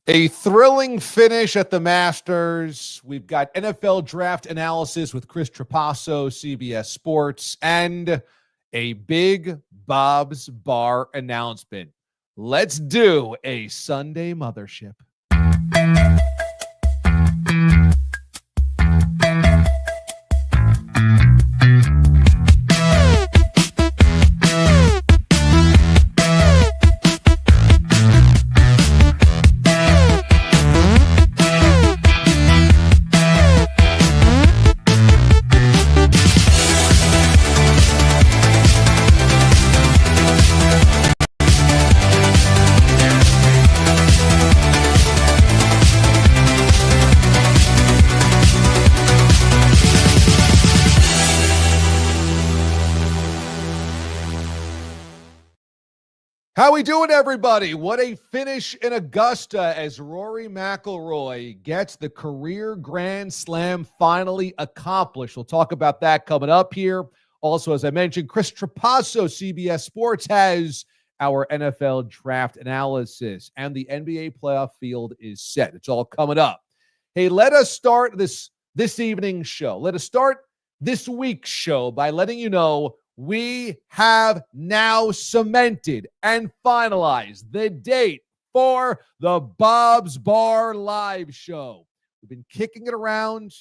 A thrilling finish at the Masters. We've got NFL draft analysis with Chris Trapasso, CBS Sports, and a big Bob's Bar announcement. Let's do a Sunday mothership. How we doing, everybody? What a finish in Augusta as Rory McIlroy gets the career Grand Slam finally accomplished. We'll talk about that coming up here. Also, as I mentioned, Chris Trapasso, CBS Sports, has our NFL draft analysis, and the NBA playoff field is set. It's all coming up. Hey, let us start this evening's show. Let us start this week's show by letting you know we have now cemented and finalized the date for the Bob's Bar live show. We've been kicking it around.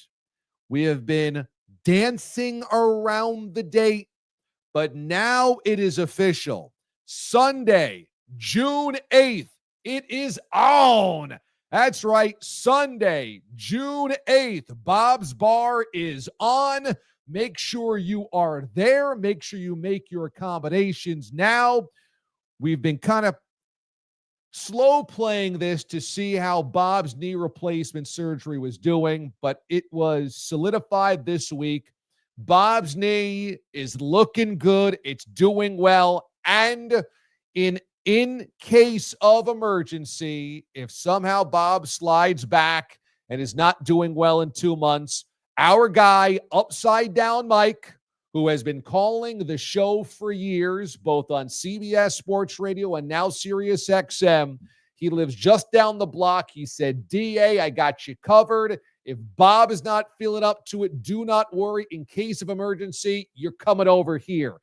We have been dancing around the date, but now it is official. Sunday, June 8th, it is on. That's right, Sunday, June 8th, Bob's Bar is on. Make sure you are there. Make sure you make your accommodations now. We've been kind of slow playing this to see how Bob's knee replacement surgery was doing, but it was solidified this week. Bob's knee is looking good. It's doing well. And in case of emergency, if somehow Bob slides back and is not doing well in 2 months, our guy, Upside Down Mike, who has been calling the show for years, both on CBS Sports Radio and now Sirius XM, he lives just down the block. He said, DA, I got you covered. If Bob is not feeling up to it, do not worry. In case of emergency, you're coming over here.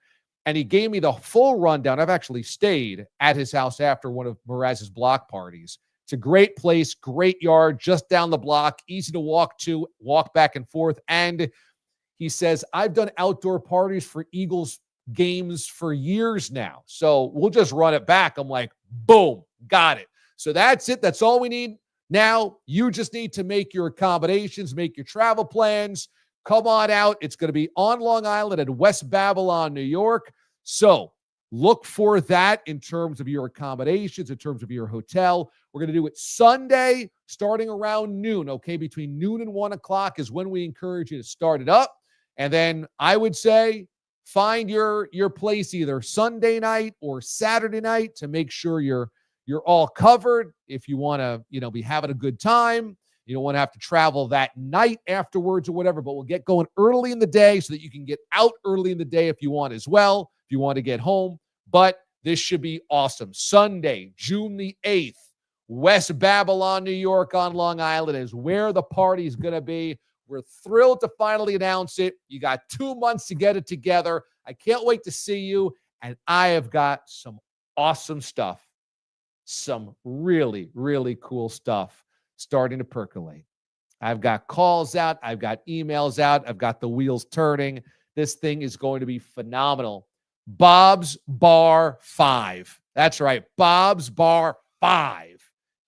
And he gave me the full rundown. I've actually stayed at his house after one of Mraz's block parties. It's a great place, great yard, just down the block, easy to walk to, walk back and forth. And he says, I've done outdoor parties for Eagles games for years now, so we'll just run it back. I'm like, boom, got it. So that's it. That's all we need. Now you just need to make your accommodations, make your travel plans. Come on out. It's going to be on Long Island at West Babylon, New York. So look for that in terms of your accommodations, in terms of your hotel. We're going to do it Sunday starting around noon, okay? Between noon and 1 o'clock is when we encourage you to start it up. And then I would say find your place either Sunday night or Saturday night to make sure you're all covered. If you want to, be having a good time, you don't want to have to travel that night afterwards or whatever, but we'll get going early in the day so that you can get out early in the day if you want as well, if you want to get home. But this should be awesome. Sunday, June the 8th, West Babylon, New York on Long Island is where the party is going to be. We're thrilled to finally announce it. You got 2 months to get it together. I can't wait to see you. And I have got some awesome stuff, some really, really cool stuff starting to percolate. I've got calls out. I've got emails out. I've got the wheels turning. This thing is going to be phenomenal. Bob's Bar 5. That's right. Bob's Bar 5.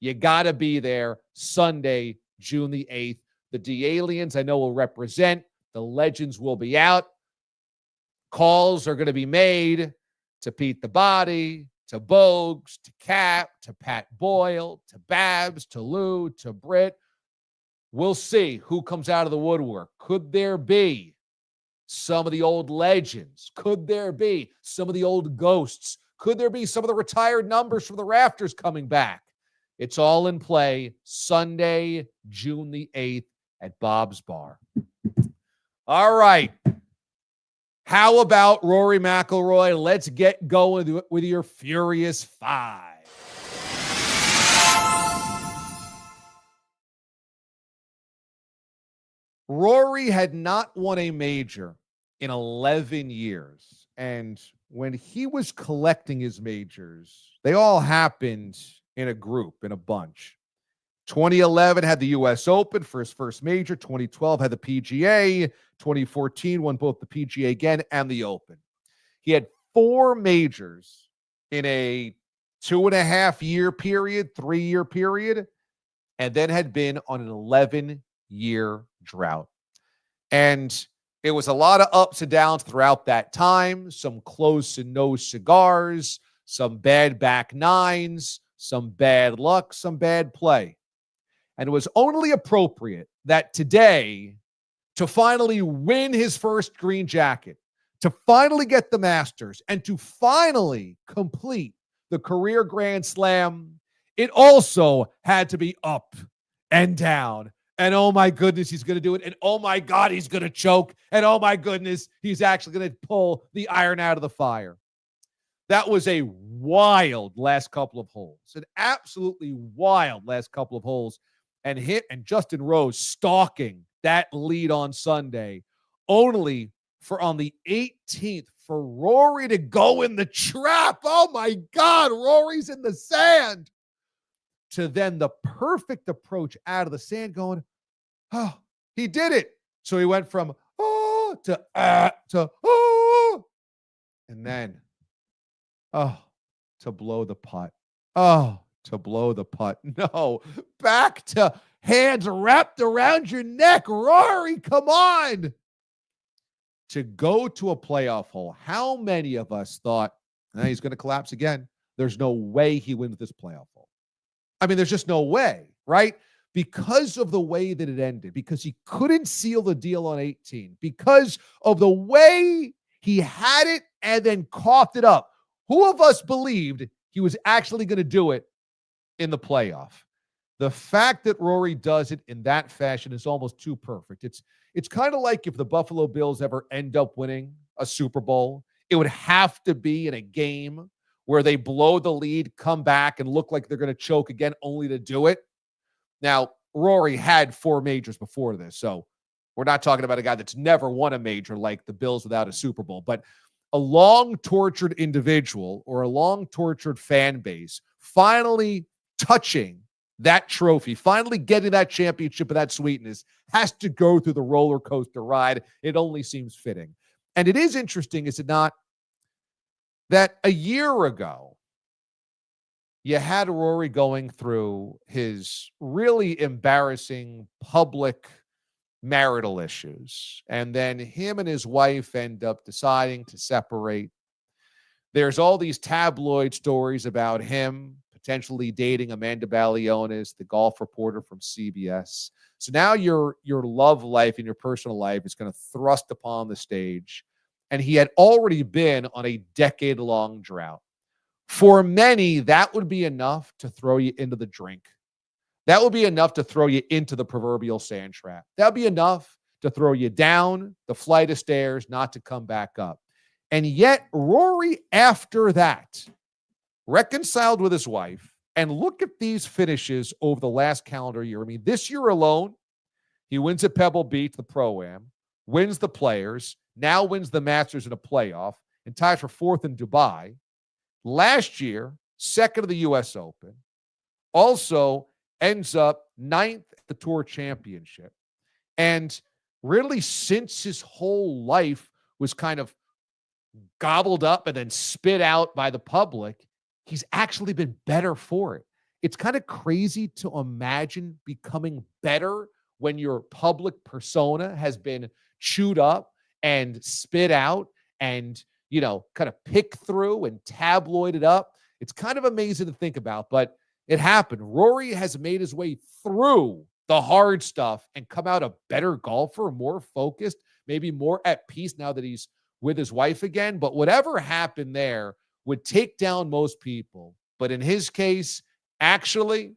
You got to be there Sunday, June the 8th. The D-Aliens, I know, will represent. The legends will be out. Calls are going to be made to Pete the Body, to Bogues, to Cap, to Pat Boyle, to Babs, to Lou, to Britt. We'll see who comes out of the woodwork. Could there be some of the old legends? Could there be some of the old ghosts? Could there be some of the retired numbers from the rafters coming back? It's all in play Sunday, June the 8th at Bob's Bar. All right. How about Rory McIlroy? Let's get going with your Furious Five. Rory had not won a major in 11 years. And when he was collecting his majors, they all happened in a group, in a bunch. 2011 had the U.S. Open for his first major. 2012 had the PGA. 2014 won both the PGA again and the Open. He had 4 majors in a 2.5-year period, 3-year period, and then had been on an 11-year drought. And it was a lot of ups and downs throughout that time, some close and no cigars, some bad back nines, some bad luck, some bad play. And it was only appropriate that today, to finally win his first green jacket, to finally get the Masters, and to finally complete the career Grand Slam, it also had to be up and down. And oh my goodness, he's going to do it. And oh my God, he's going to choke. And oh my goodness, he's actually going to pull the iron out of the fire. That was a wild last couple of holes, an absolutely wild last couple of holes. And Justin Rose stalking that lead on Sunday, only for on the 18th for Rory to go in the trap. Oh my God, Rory's in the sand. To then the perfect approach out of the sand going, oh, he did it. So he went from oh to oh. And then, oh, to blow the putt. Oh, to blow the putt. No, back to hands wrapped around your neck. Rory, come on. To go to a playoff hole. How many of us thought, he's going to collapse again? There's no way he wins this playoff hole. I mean, there's just no way, right? Because of the way that it ended, because he couldn't seal the deal on 18, because of the way he had it and then coughed it up. Who of us believed he was actually going to do it in the playoff? The fact that Rory does it in that fashion is almost too perfect. It's kind of like if the Buffalo Bills ever end up winning a Super Bowl, it would have to be in a game where they blow the lead, come back, and look like they're going to choke again, only to do it. Now, Rory had 4 majors before this, so we're not talking about a guy that's never won a major like the Bills without a Super Bowl, but a long-tortured individual or a long-tortured fan base finally touching that trophy, finally getting that championship of that sweetness, has to go through the roller coaster ride. It only seems fitting. And it is interesting, is it not, that a year ago, you had Rory going through his really embarrassing public marital issues. And then him and his wife end up deciding to separate. There's all these tabloid stories about him potentially dating Amanda Balionis, the golf reporter from CBS. So now your love life and your personal life is going to thrust upon the stage. And he had already been on a decade-long drought. For many, that would be enough to throw you into the drink. That would be enough to throw you into the proverbial sand trap. That would be enough to throw you down the flight of stairs, not to come back up. And yet, Rory, after that, reconciled with his wife, and look at these finishes over the last calendar year. I mean, this year alone, he wins at Pebble Beach, the Pro-Am, wins the Players, now wins the Masters in a playoff, and ties for 4th in Dubai. Last year, 2nd of the U.S. Open. Also ends up 9th at the Tour Championship. And really, since his whole life was kind of gobbled up and then spit out by the public, he's actually been better for it. It's kind of crazy to imagine becoming better when your public persona has been chewed up and spit out and, kind of pick through and tabloided up. It's kind of amazing to think about, but it happened. Rory has made his way through the hard stuff and come out a better golfer, more focused, maybe more at peace now that he's with his wife again. But whatever happened there would take down most people. But in his case, actually,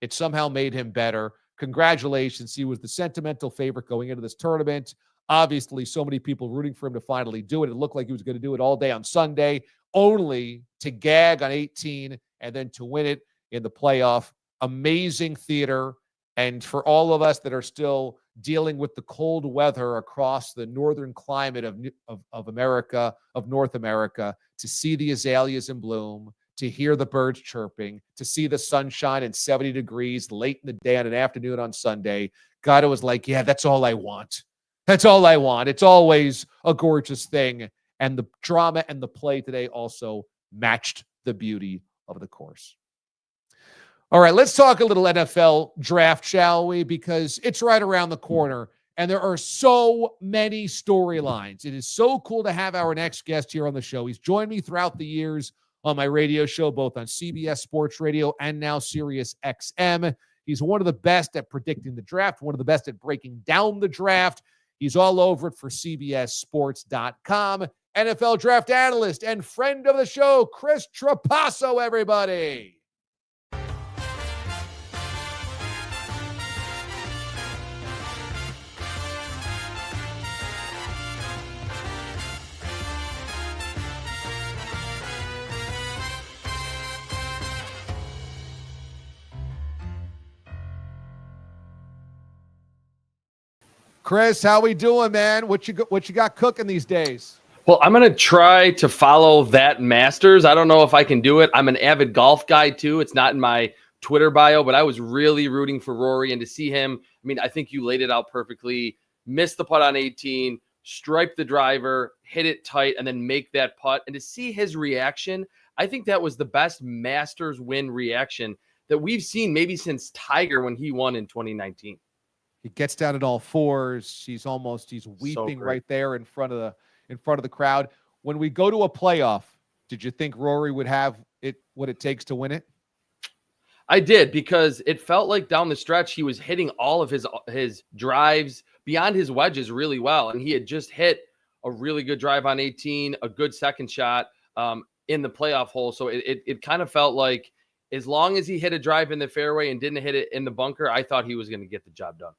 it somehow made him better. Congratulations. He was the sentimental favorite going into this tournament. Obviously, so many people rooting for him to finally do it. It looked like he was going to do it all day on Sunday, only to gag on 18 and then to win it in the playoff. Amazing theater. And for all of us that are still, dealing with the cold weather across the northern climate of America, of North America, to see the azaleas in bloom, to hear the birds chirping, to see the sunshine and 70 degrees late in the day on an afternoon on Sunday. God, it was like, yeah, that's all I want. That's all I want. It's always a gorgeous thing. And the drama and the play today also matched the beauty of the course. All right, let's talk a little NFL draft, shall we? Because it's right around the corner, and there are so many storylines. It is so cool to have our next guest here on the show. He's joined me throughout the years on my radio show, both on CBS Sports Radio and now Sirius XM. He's one of the best at predicting the draft, one of the best at breaking down the draft. He's all over it for CBSSports.com. NFL draft analyst and friend of the show, Chris Trapasso, everybody. Chris, how we doing, man? What you got cooking these days? Well, I'm going to try to follow that Masters. I don't know if I can do it. I'm an avid golf guy, too. It's not in my Twitter bio, but I was really rooting for Rory. And to see him, I mean, I think you laid it out perfectly. Missed the putt on 18, stripe the driver, hit it tight, and then make that putt. And to see his reaction, I think that was the best Masters win reaction that we've seen maybe since Tiger when he won in 2019. He gets down at all fours. He's weeping right there in front of the crowd. When we go to a playoff, did you think Rory would have what it takes to win it? I did, because it felt like down the stretch he was hitting all of his drives beyond his wedges really well, and he had just hit a really good drive on 18, a good second shot in the playoff hole. So it kind of felt like as long as he hit a drive in the fairway and didn't hit it in the bunker, I thought he was going to get the job done.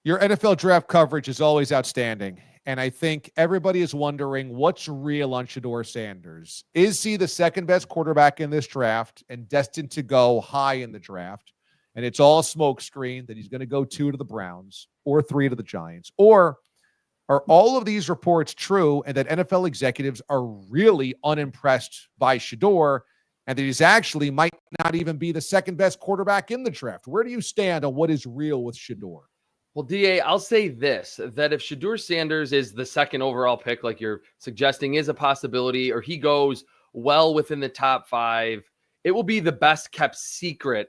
Your NFL draft coverage is always outstanding, and I think everybody is wondering what's real on Shedeur Sanders. Is he the second best quarterback in this draft and destined to go high in the draft? And it's all smokescreen that he's going to go 2 to the Browns or 3 to the Giants. Or are all of these reports true and that NFL executives are really unimpressed by Shedeur and that he's actually might not even be the second best quarterback in the draft? Where do you stand on what is real with Shedeur? Well, D.A., I'll say this, that if Shedeur Sanders is the second overall pick, like you're suggesting is a possibility, or he goes well within the top 5, it will be the best kept secret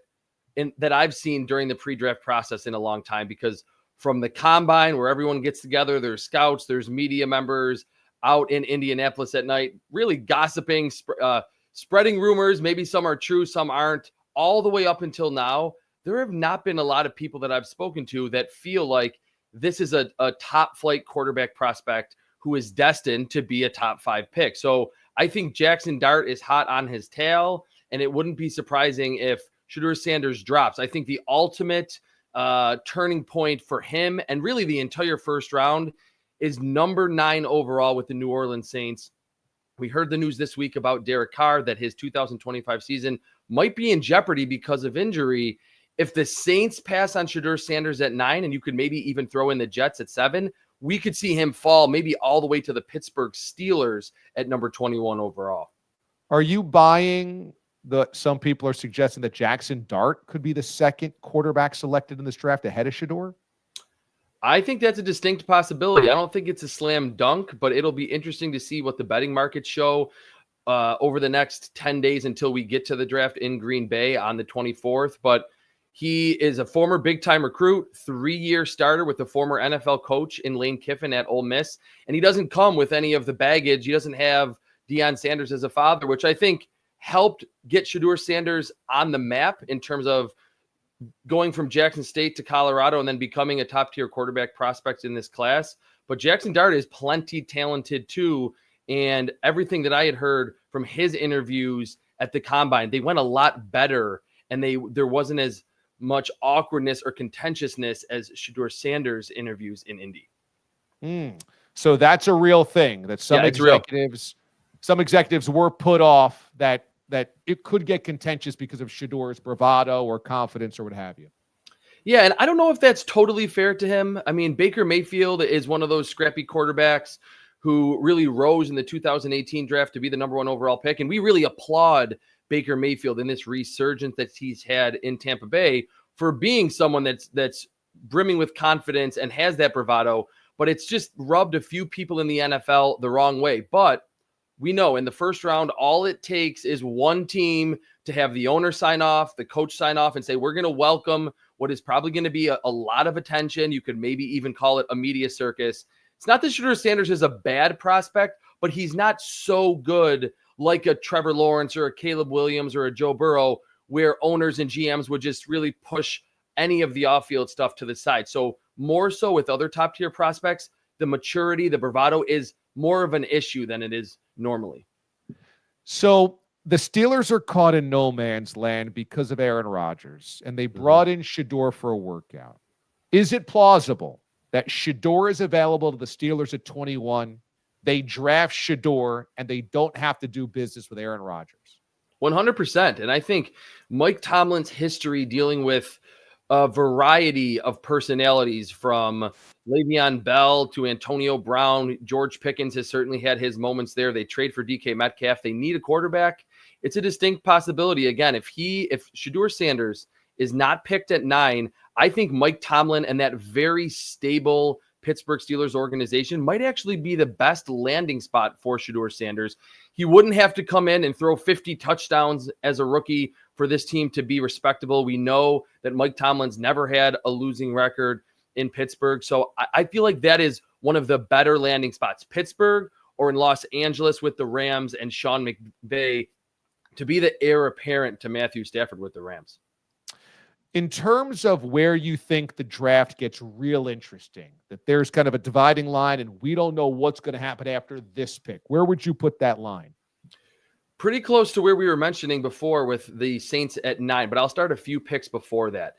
that I've seen during the pre-draft process in a long time, because from the combine where everyone gets together, there's scouts, there's media members out in Indianapolis at night, really gossiping, spreading rumors. Maybe some are true, some aren't. All the way up until now, there have not been a lot of people that I've spoken to that feel like this is a top flight quarterback prospect who is destined to be a top 5 pick. So I think Jackson Dart is hot on his tail, and it wouldn't be surprising if Shedeur Sanders drops. I think the ultimate turning point for him and really the entire first round is number 9 overall with the New Orleans Saints. We heard the news this week about Derek Carr that his 2025 season might be in jeopardy because of injury. If the Saints pass on Shedeur Sanders at 9, and you could maybe even throw in the Jets at 7, we could see him fall maybe all the way to the Pittsburgh Steelers at number 21 overall. Are you buying some people are suggesting that Jackson Dart could be the second quarterback selected in this draft ahead of Shedeur? I think that's a distinct possibility. I don't think it's a slam dunk, but it'll be interesting to see what the betting markets show over the next 10 days until we get to the draft in Green Bay on the 24th. But he is a former big-time recruit, 3-year starter with a former NFL coach in Lane Kiffin at Ole Miss. And he doesn't come with any of the baggage. He doesn't have Deion Sanders as a father, which I think helped get Shedeur Sanders on the map in terms of going from Jackson State to Colorado and then becoming a top-tier quarterback prospect in this class. But Jackson Dart is plenty talented too. And everything that I had heard from his interviews at the Combine, they went a lot better, and there wasn't as much awkwardness or contentiousness as Shedeur Sanders interviews in Indy. So that's a real thing that some executives were put off that it could get contentious because of Shedeur's bravado or confidence or what have you. Yeah, and I don't know if that's totally fair to him. I mean, Baker Mayfield is one of those scrappy quarterbacks who really rose in the 2018 draft to be the number one overall pick. And we really applaud Baker Mayfield in this resurgence that he's had in Tampa Bay for being someone that's brimming with confidence and has that bravado. But it's just rubbed a few people in the NFL the wrong way. But we know in the first round, all it takes is one team to have the owner sign off, the coach sign off, and say, we're going to welcome what is probably going to be a lot of attention. You could maybe even call it a media circus. It's not that Shedeur Sanders is a bad prospect, but he's not so good like a Trevor Lawrence or a Caleb Williams or a Joe Burrow, where owners and GMs would just really push any of the off-field stuff to the side. So more so with other top-tier prospects, the maturity, the bravado is more of an issue than it is normally. So the Steelers are caught in no man's land because of Aaron Rodgers, and they brought in Shedeur for a workout. Is it plausible that Shedeur is available to the Steelers at 21, they draft Shedeur, and they don't have to do business with Aaron Rodgers? 100%. And I think Mike Tomlin's history dealing with a variety of personalities, from Le'Veon Bell to Antonio Brown, George Pickens has certainly had his moments there. They trade for DK Metcalf. They need a quarterback. It's a distinct possibility. Again, if Shedeur Sanders is not picked at 9, I think Mike Tomlin and that very stable Pittsburgh Steelers organization might actually be the best landing spot for Shedeur Sanders. He wouldn't have to come in and throw 50 touchdowns as a rookie for this team to be respectable. We know that Mike Tomlin's never had a losing record in Pittsburgh. So I feel like that is one of the better landing spots, Pittsburgh or in Los Angeles with the Rams and Sean McVay, to be the heir apparent to Matthew Stafford with the Rams. In terms of where you think the draft gets real interesting, that there's kind of a dividing line and we don't know what's going to happen after this pick, where would you put that line? Pretty close to where we were mentioning before with the Saints at 9, but I'll start a few picks before that.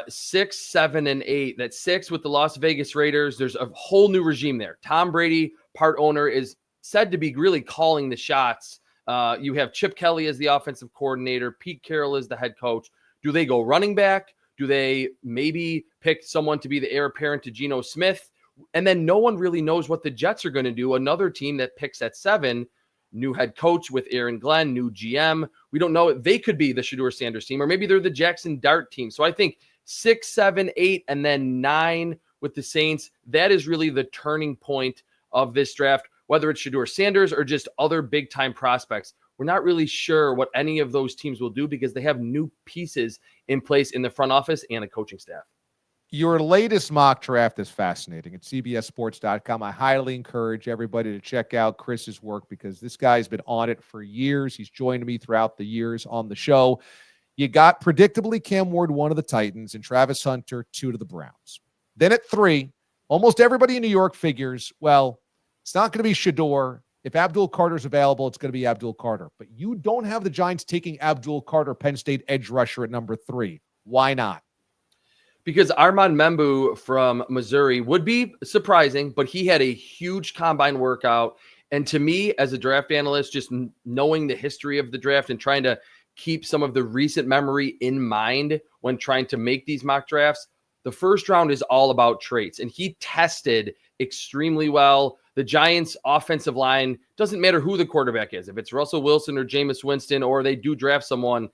6, 7, and 8. That's 6 with the Las Vegas Raiders. There's a whole new regime there. Tom Brady, part owner, is said to be really calling the shots. You have Chip Kelly as the offensive coordinator. Pete Carroll is the head coach. Do they go running back? Do they maybe pick someone to be the heir apparent to Geno Smith? And then no one really knows what the Jets are going to do. Another team that picks at 7, new head coach with Aaron Glenn, new GM. We don't know. They could be the Shedeur Sanders team, or maybe they're the Jackson Dart team. So I think 6, 7, 8, and then 9 with the Saints, that is really the turning point of this draft, whether it's Shedeur Sanders or just other big-time prospects. We're not really sure what any of those teams will do because they have new pieces in place in the front office and a coaching staff. Your latest mock draft is fascinating at CBSSports.com. I highly encourage everybody to check out Chris's work because this guy's been on it for years. He's joined me throughout the years on the show. You got, predictably, Cam Ward, 1 of the Titans, and Travis Hunter, 2 to the Browns. Then at 3, almost everybody in New York figures, well, it's not going to be Shedeur. If Abdul Carter's available, it's going to be Abdul Carter. But you don't have the Giants taking Abdul Carter, Penn State edge rusher, at number 3. Why not? Because Armand Membu from Missouri would be surprising, but he had a huge combine workout. And to me, as a draft analyst, just knowing the history of the draft and trying to keep some of the recent memory in mind when trying to make these mock drafts, the first round is all about traits. And he tested extremely well. The Giants' offensive line, doesn't matter who the quarterback is. If it's Russell Wilson or Jameis Winston, or they do draft someone,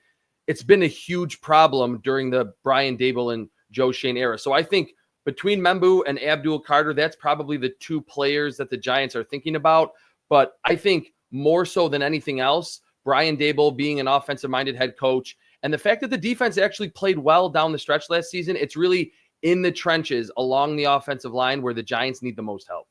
it's been a huge problem during the Brian Daboll and Joe Shane era. So I think between Membu and Abdul Carter, that's probably the 2 players that the Giants are thinking about. But I think more so than anything else, Brian Daboll being an offensive-minded head coach, and the fact that the defense actually played well down the stretch last season, it's really in the trenches along the offensive line where the Giants need the most help.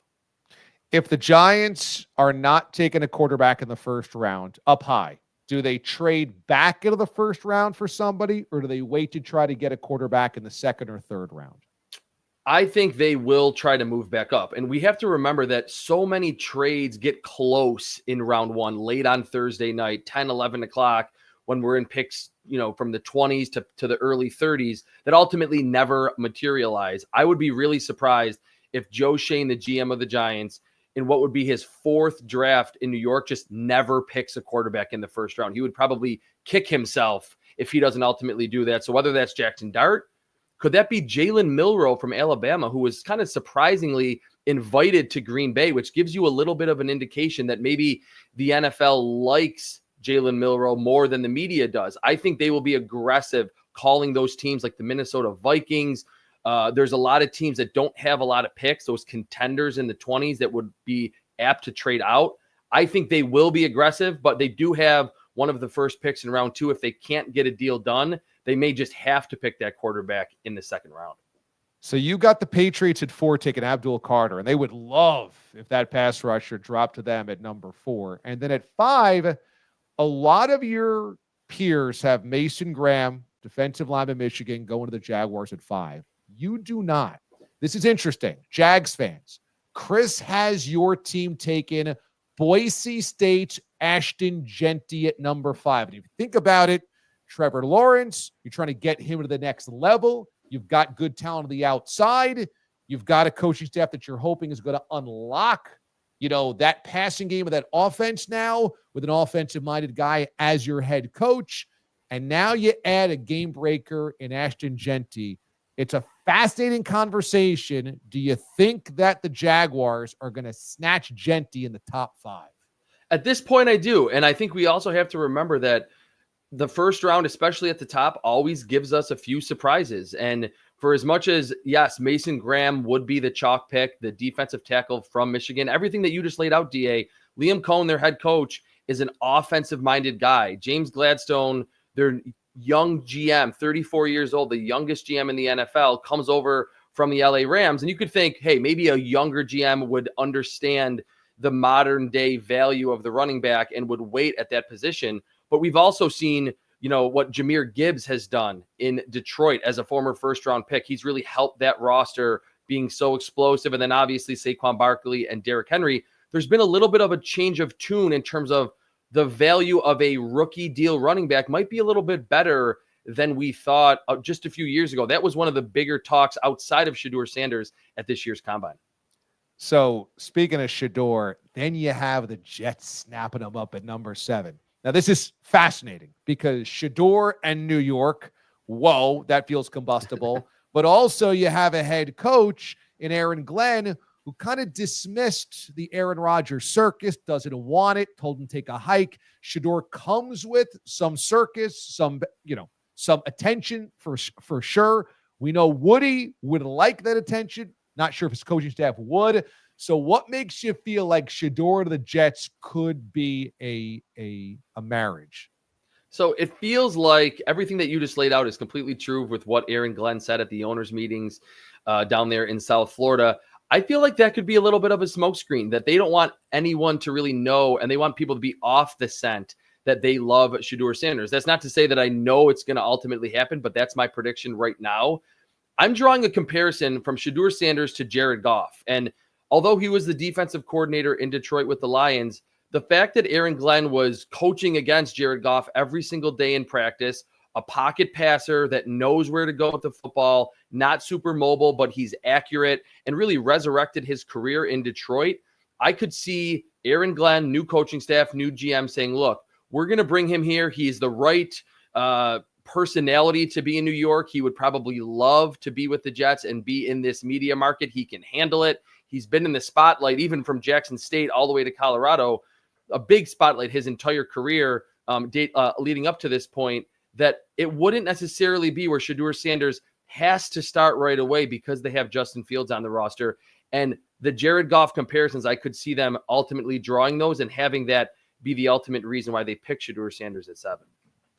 If the Giants are not taking a quarterback in the first round up high, do they trade back into the first round for somebody, or do they wait to try to get a quarterback in the second or third round? I think they will try to move back up. And we have to remember that so many trades get close in round 1, late on Thursday night, 10, 11 o'clock, when we're in picks, from the 20s to the early 30s, that ultimately never materialize. I would be really surprised if Joe Shane, the GM of the Giants, in what would be his 4th draft in New York, just never picks a quarterback in the first round. He would probably kick himself if he doesn't ultimately do that. So whether that's Jackson Dart, Could that be Jalen Milroe from Alabama, who was kind of surprisingly invited to Green Bay, which gives you a little bit of an indication that maybe the NFL likes Jalen Milroe more than the media does. I think they will be aggressive calling those teams like the Minnesota Vikings. There's a lot of teams that don't have a lot of picks, those contenders in the 20s that would be apt to trade out. I think they will be aggressive, but they do have one of the first picks in round 2. If they can't get a deal done, they may just have to pick that quarterback in the second round. So you got the Patriots at 4 taking Abdul Carter, and they would love if that pass rusher dropped to them at number 4. And then at 5, a lot of your peers have Mason Graham, defensive lineman, Michigan, going to the Jaguars at 5. You do not. This is interesting. Jags fans, Chris has your team taken Boise State's Ashton Jeanty at number 5. And if you think about it, Trevor Lawrence, you're trying to get him to the next level. You've got good talent on the outside. You've got a coaching staff that you're hoping is going to unlock, that passing game of that offense now with an offensive-minded guy as your head coach. And now you add a game breaker in Ashton Jeanty. It's a fascinating conversation. Do you think that the Jaguars are going to snatch Jeanty in the top 5? At this point, I do. And I think we also have to remember that the first round, especially at the top, always gives us a few surprises. And for as much as, yes, Mason Graham would be the chalk pick, the defensive tackle from Michigan, everything that you just laid out, DA, Liam Cohen, their head coach, is an offensive-minded guy. James Gladstone, their young GM, 34 years old, the youngest GM in the NFL, comes over from the LA Rams. And you could think, hey, maybe a younger GM would understand the modern-day value of the running back and would wait at that position. But we've also seen, what Jahmyr Gibbs has done in Detroit as a former first-round pick. He's really helped that roster being so explosive. And then obviously Saquon Barkley and Derrick Henry. There's been a little bit of a change of tune in terms of the value of a rookie deal running back might be a little bit better than we thought just a few years ago. That was one of the bigger talks outside of Shedeur Sanders at this year's Combine. So speaking of Shedeur, then you have the Jets snapping him up at number 7. Now, this is fascinating because Shedeur and New York, whoa, that feels combustible. But also you have a head coach in Aaron Glenn who kind of dismissed the Aaron Rodgers circus, doesn't want it, told him to take a hike. Shedeur comes with some circus, some attention for sure. We know Woody would like that attention. Not sure if his coaching staff would. So what makes you feel like Shedeur to the Jets could be a marriage? So it feels like everything that you just laid out is completely true with what Aaron Glenn said at the owners' meetings down there in South Florida. I feel like that could be a little bit of a smokescreen, that they don't want anyone to really know, and they want people to be off the scent that they love Shedeur Sanders. That's not to say that I know it's going to ultimately happen, but that's my prediction right now. I'm drawing a comparison from Shedeur Sanders to Jared Goff. And although he was the defensive coordinator in Detroit with the Lions, the fact that Aaron Glenn was coaching against Jared Goff every single day in practice, a pocket passer that knows where to go with the football, not super mobile, but he's accurate, and really resurrected his career in Detroit. I could see Aaron Glenn, new coaching staff, new GM saying, look, we're going to bring him here. He's the right personality to be in New York. He would probably love to be with the Jets and be in this media market. He can handle it. He's been in the spotlight, even from Jackson State all the way to Colorado, a big spotlight his entire career leading up to this point, that it wouldn't necessarily be where Shedeur Sanders has to start right away because they have Justin Fields on the roster. And the Jared Goff comparisons, I could see them ultimately drawing those and having that be the ultimate reason why they picked Shedeur Sanders at 7.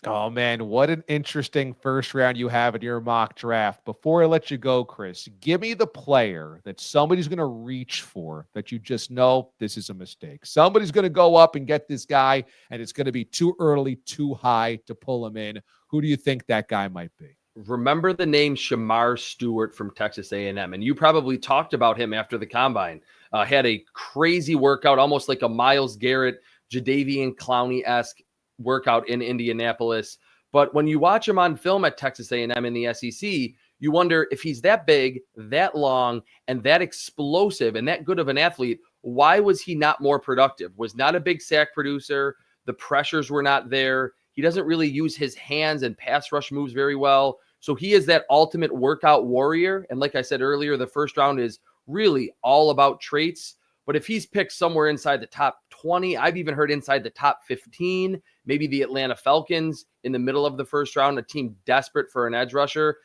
Oh, man, what an interesting first round you have in your mock draft. Before I let you go, Chris, give me the player that somebody's going to reach for that you just know this is a mistake. Somebody's going to go up and get this guy, and it's going to be too early, too high to pull him in. Who do you think that guy might be? Remember the name Shamar Stewart from Texas A&M, and you probably talked about him after the Combine. Had a crazy workout, almost like a Myles Garrett, Jadeveon Clowney-esque workout in Indianapolis. But when you watch him on film at Texas A&M in the SEC, you wonder if he's that big, that long, and that explosive and that good of an athlete, why was he not more productive? Was not a big sack producer. The pressures were not there. He doesn't really use his hands and pass rush moves very well. So he is that ultimate workout warrior. And like I said earlier, the first round is really all about traits. But if he's picked somewhere inside the top 20, I've even heard inside the top 15, maybe the Atlanta Falcons in the middle of the first round, a team desperate for an edge rusher,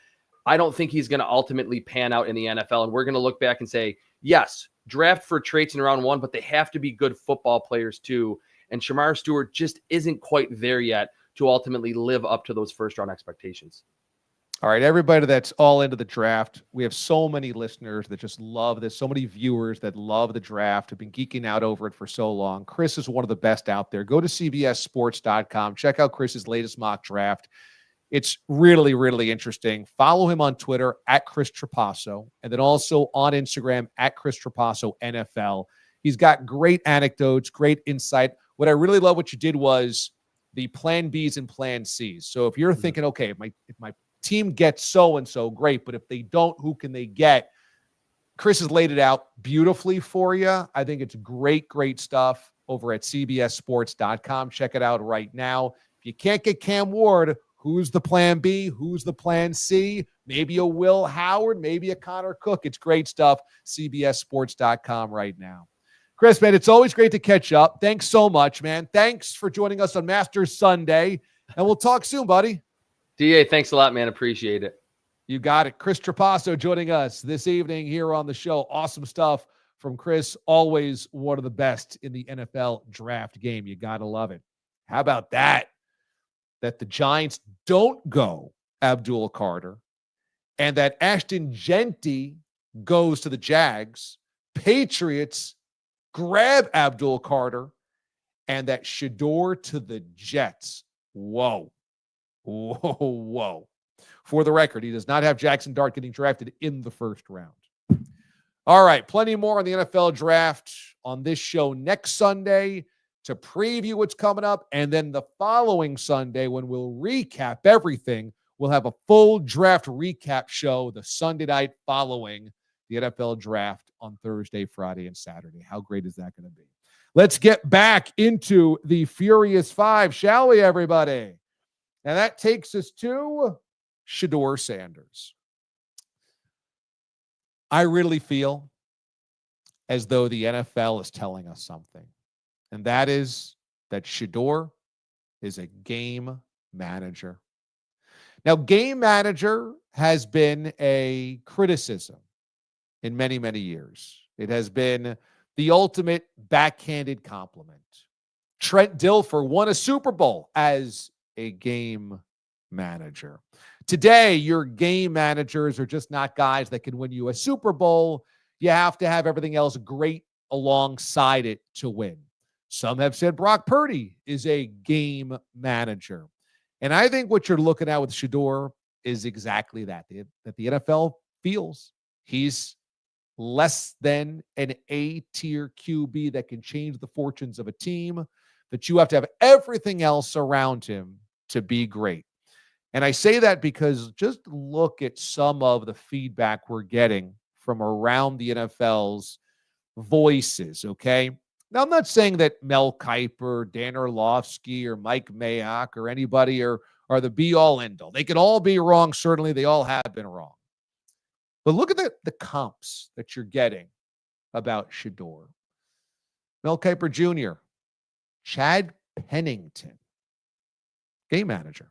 I don't think he's going to ultimately pan out in the NFL. And we're going to look back and say, yes, draft for traits in round one, but they have to be good football players too. And Shamar Stewart just isn't quite there yet to ultimately live up to those first round expectations. All right, everybody that's all into the draft, we have so many listeners that just love this, so many viewers that love the draft, have been geeking out over it for so long. Chris is one of the best out there. Go to cbssports.com. Check out Chris's latest mock draft. It's really, really interesting. Follow him on Twitter at Chris Trapasso, and then also on Instagram at Chris Trapasso NFL. He's got great anecdotes, great insight. What I really love what you did was the plan Bs and plan Cs. So if you're thinking, okay, if my team gets so-and-so, great, but if they don't, who can they get? Chris has laid it out beautifully for you. I think it's great, great stuff over at cbssports.com. Check it out right now. If you can't get Cam Ward, who's the plan B? Who's the plan C? Maybe a Will Howard, maybe a Connor Cook. It's great stuff. cbssports.com right now. Chris, man, it's always great to catch up. Thanks so much, man. Thanks for joining us on Masters Sunday, and we'll talk soon, buddy. DA, thanks a lot, man. Appreciate it. You got it. Chris Trapasso joining us this evening here on the show. Awesome stuff from Chris. Always one of the best in the NFL draft game. You got to love it. How about that? That the Giants don't go Abdul Carter and that Ashton Genty goes to the Jags. Patriots grab Abdul Carter and that Shedeur to the Jets. Whoa. Whoa, whoa. For the record, he does not have Jackson Dart getting drafted in the first round. All right, plenty more on the NFL draft on this show next Sunday to preview what's coming up. And then the following Sunday, when we'll recap everything, we'll have a full draft recap show the Sunday night following the NFL draft on Thursday, Friday, and Saturday. How great is that going to be? Let's get back into the Furious Five, shall we, everybody? And that takes us to Shedeur Sanders. I really feel as though the NFL is telling us something, and that is that Shedeur is a game manager. Now, game manager has been a criticism in many, many years. It has been the ultimate backhanded compliment. Trent Dilfer won a Super Bowl as a game manager. Today, your game managers are just not guys that can win you a Super Bowl. You have to have everything else great alongside it to win. Some have said Brock Purdy is a game manager. And I think what you're looking at with Shedeur is exactly that the NFL feels he's less than an A-tier QB that can change the fortunes of a team, that you have to have everything else around him to be great. And I say that because just look at some of the feedback we're getting from around the NFL's voices, okay? Now, I'm not saying that Mel Kiper, Dan Orlovsky, or Mike Mayock or anybody are the be-all, end-all. They can all be wrong. Certainly, they all have been wrong. But look at the comps that you're getting about Shedeur. Mel Kiper Jr., Chad Pennington, game manager.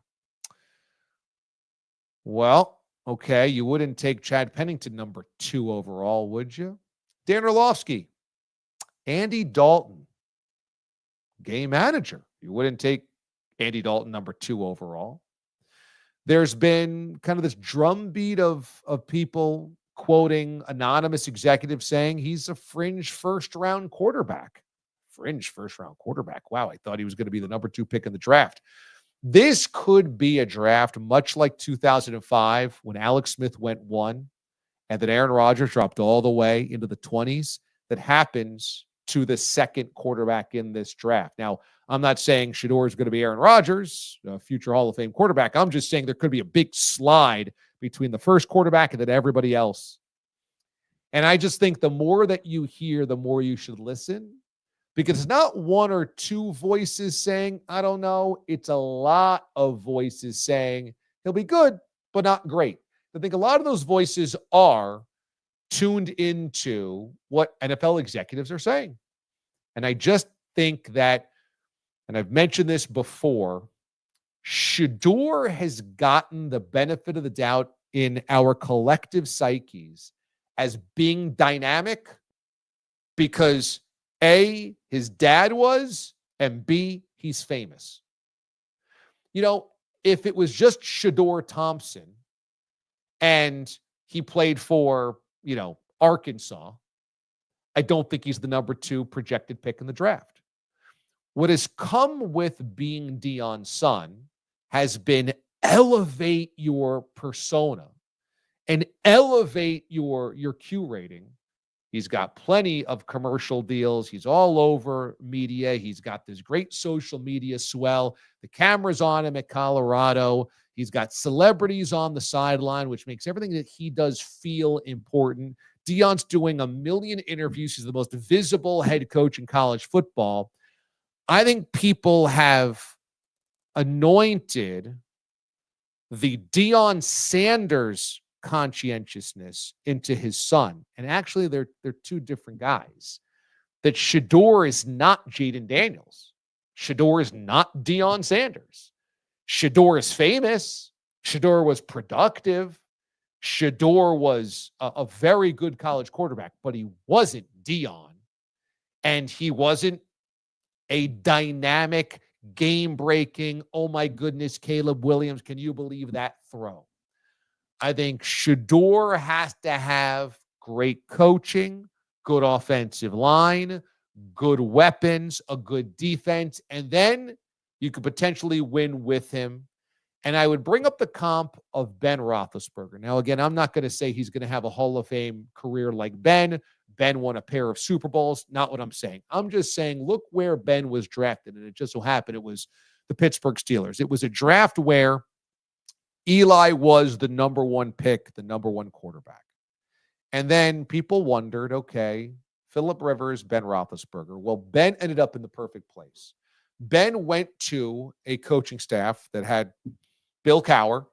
Well, okay, you wouldn't take Chad Pennington number 2 overall, would you? Dan Orlovsky, Andy Dalton, game manager. You wouldn't take Andy Dalton number 2 overall. There's been kind of this drumbeat of people quoting anonymous executives saying he's a fringe first-round quarterback. Fringe first-round quarterback. Wow, I thought he was going to be the number 2 pick in the draft. This could be a draft much like 2005 when Alex Smith went 1 and then Aaron Rodgers dropped all the way into the 20s. That happens to the second quarterback in this draft. Now, I'm not saying Shedeur is going to be Aaron Rodgers, a future Hall of Fame quarterback. I'm just saying there could be a big slide between the first quarterback and then everybody else. And I just think the more that you hear, the more you should listen. Because it's not 1 or 2 voices saying, I don't know. It's a lot of voices saying he'll be good. but not great. I think a lot of those voices are tuned into what NFL executives are saying. And I just think that, and I've mentioned this before, Shador has gotten the benefit of the doubt in our collective psyches as being dynamic because A, his dad was, and B, he's famous. If it was just Shador Thompson and he played for, Arkansas, I don't think he's the number 2 projected pick in the draft. What has come with being Deion's son has been elevate your persona and elevate your Q rating. He's got plenty of commercial deals. He's all over media. He's got this great social media swell. The camera's on him at Colorado. He's got celebrities on the sideline, which makes everything that he does feel important. Deion's doing a million interviews. He's the most visible head coach in college football. I think people have anointed the Deion Sanders conscientiousness into his son. And actually, they're two different guys. That Shador is not Jaden Daniels. Shador is not Deion Sanders. Shador is famous. Shador was productive. Shador was a very good college quarterback, but he wasn't Deion. And he wasn't a dynamic, game-breaking, oh my goodness, Caleb Williams, can you believe that throw? I think Shador has to have great coaching, good offensive line, good weapons, a good defense, and then you could potentially win with him. And I would bring up the comp of Ben Roethlisberger. Now, again, I'm not going to say he's going to have a Hall of Fame career like Ben. Ben won a pair of Super Bowls. Not what I'm saying. I'm just saying, look where Ben was drafted. And it just so happened it was the Pittsburgh Steelers. It was a draft where Eli was the number 1 pick, the number 1 quarterback. And then people wondered, okay, Phillip Rivers, Ben Roethlisberger. Well, Ben ended up in the perfect place. Ben went to a coaching staff that had Bill Cowher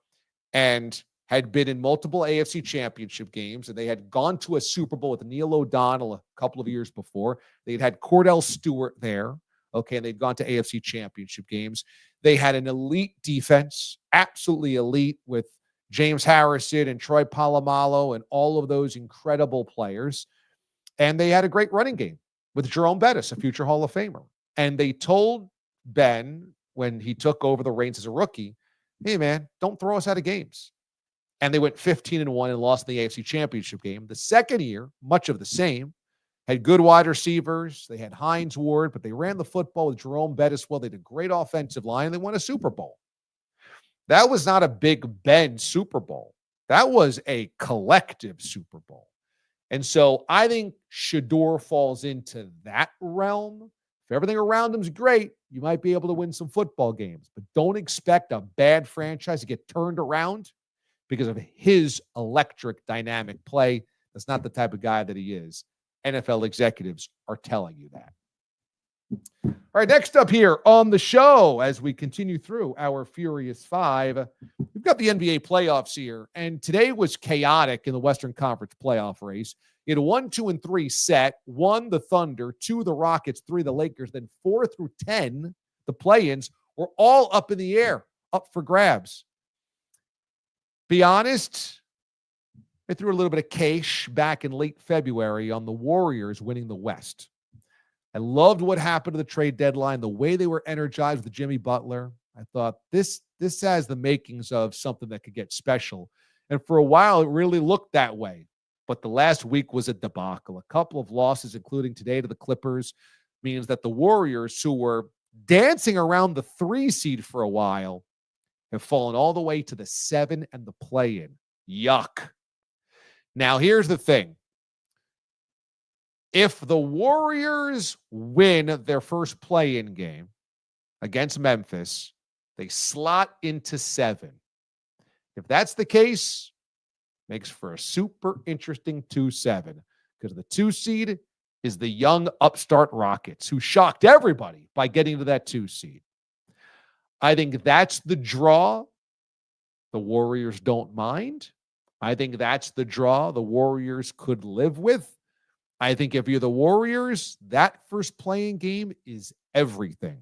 and had been in multiple AFC championship games, and they had gone to a Super Bowl with Neil O'Donnell a couple of years before. They'd had Cordell Stewart there, okay, and they'd gone to AFC championship games. They had an elite defense, absolutely elite, with James Harrison and Troy Polamalu and all of those incredible players. And they had a great running game with Jerome Bettis, a future Hall of Famer. And they told Ben when he took over the reins as a rookie, hey, man, don't throw us out of games. And they went 15-1 and lost the AFC championship game. The second year, much of the same, had good wide receivers. They had Hines Ward, but they ran the football with Jerome Bettis well. They had a great offensive line, and they won a Super Bowl. That was not a Big Ben Super Bowl. That was a collective Super Bowl. And so I think Shador falls into that realm. If everything around him is great, you might be able to win some football games. But don't expect a bad franchise to get turned around because of his electric, dynamic play. That's not the type of guy that he is. NFL executives are telling you that. All right, next up here on the show, as we continue through our Furious Five, we've got the NBA playoffs here. And today was chaotic in the Western Conference playoff race. You had a 1, 2, and 3 set. 1, the Thunder. 2, the Rockets. 3, the Lakers. Then 4 through 10, the play-ins, were all up in the air, up for grabs. Be honest, I threw a little bit of cash back in late February on the Warriors winning the West. I loved what happened to the trade deadline, the way they were energized with Jimmy Butler. I thought this has the makings of something that could get special. And for a while, it really looked that way. But the last week was a debacle. A couple of losses, including today to the Clippers, means that the Warriors, who were dancing around the 3 seed for a while, have fallen all the way to the 7 and the play-in. Yuck. Now, here's the thing. If the Warriors win their first play-in game against Memphis, they slot into 7. If that's the case, makes for a super interesting 2-7 because the 2 seed is the young upstart Rockets, who shocked everybody by getting to that 2 seed. I think that's the draw the Warriors don't mind. I think that's the draw the Warriors could live with. I think if you're the Warriors, that first playing game is everything.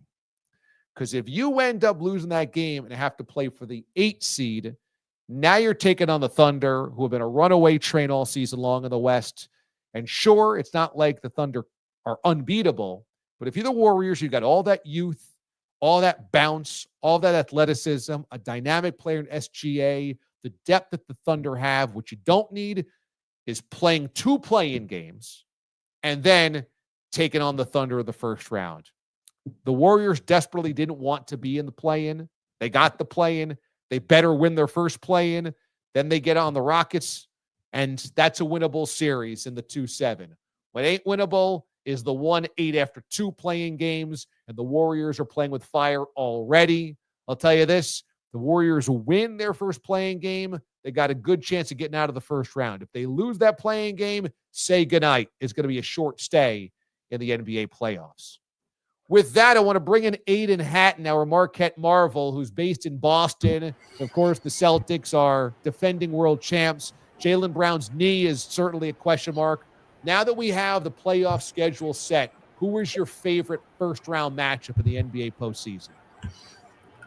Because if you end up losing that game and have to play for the 8 seed, now you're taking on the Thunder, who have been a runaway train all season long in the West. And sure, it's not like the Thunder are unbeatable, but if you're the Warriors, you've got all that youth, all that bounce, all that athleticism, a dynamic player in SGA, the depth that the Thunder have. What you don't need is playing 2 play-in games and then taking on the Thunder in the first round. The Warriors desperately didn't want to be in the play-in. They got the play-in. They better win their first play-in. Then they get on the Rockets, and that's a winnable series in the 2-7. What ain't winnable is the 1-8 after 2 play-in games, and the Warriors are playing with fire already. I'll tell you this, the Warriors win their first play-in game, they got a good chance of getting out of the first round. If they lose that play-in game, say goodnight. It's going to be a short stay in the NBA playoffs. With that, I want to bring in Aiden Hatton, our Marquette Marvel, who's based in Boston. Of course, the Celtics are defending world champs. Jaylen Brown's knee is certainly a question mark. Now that we have the playoff schedule set, who is your favorite first-round matchup in the NBA postseason?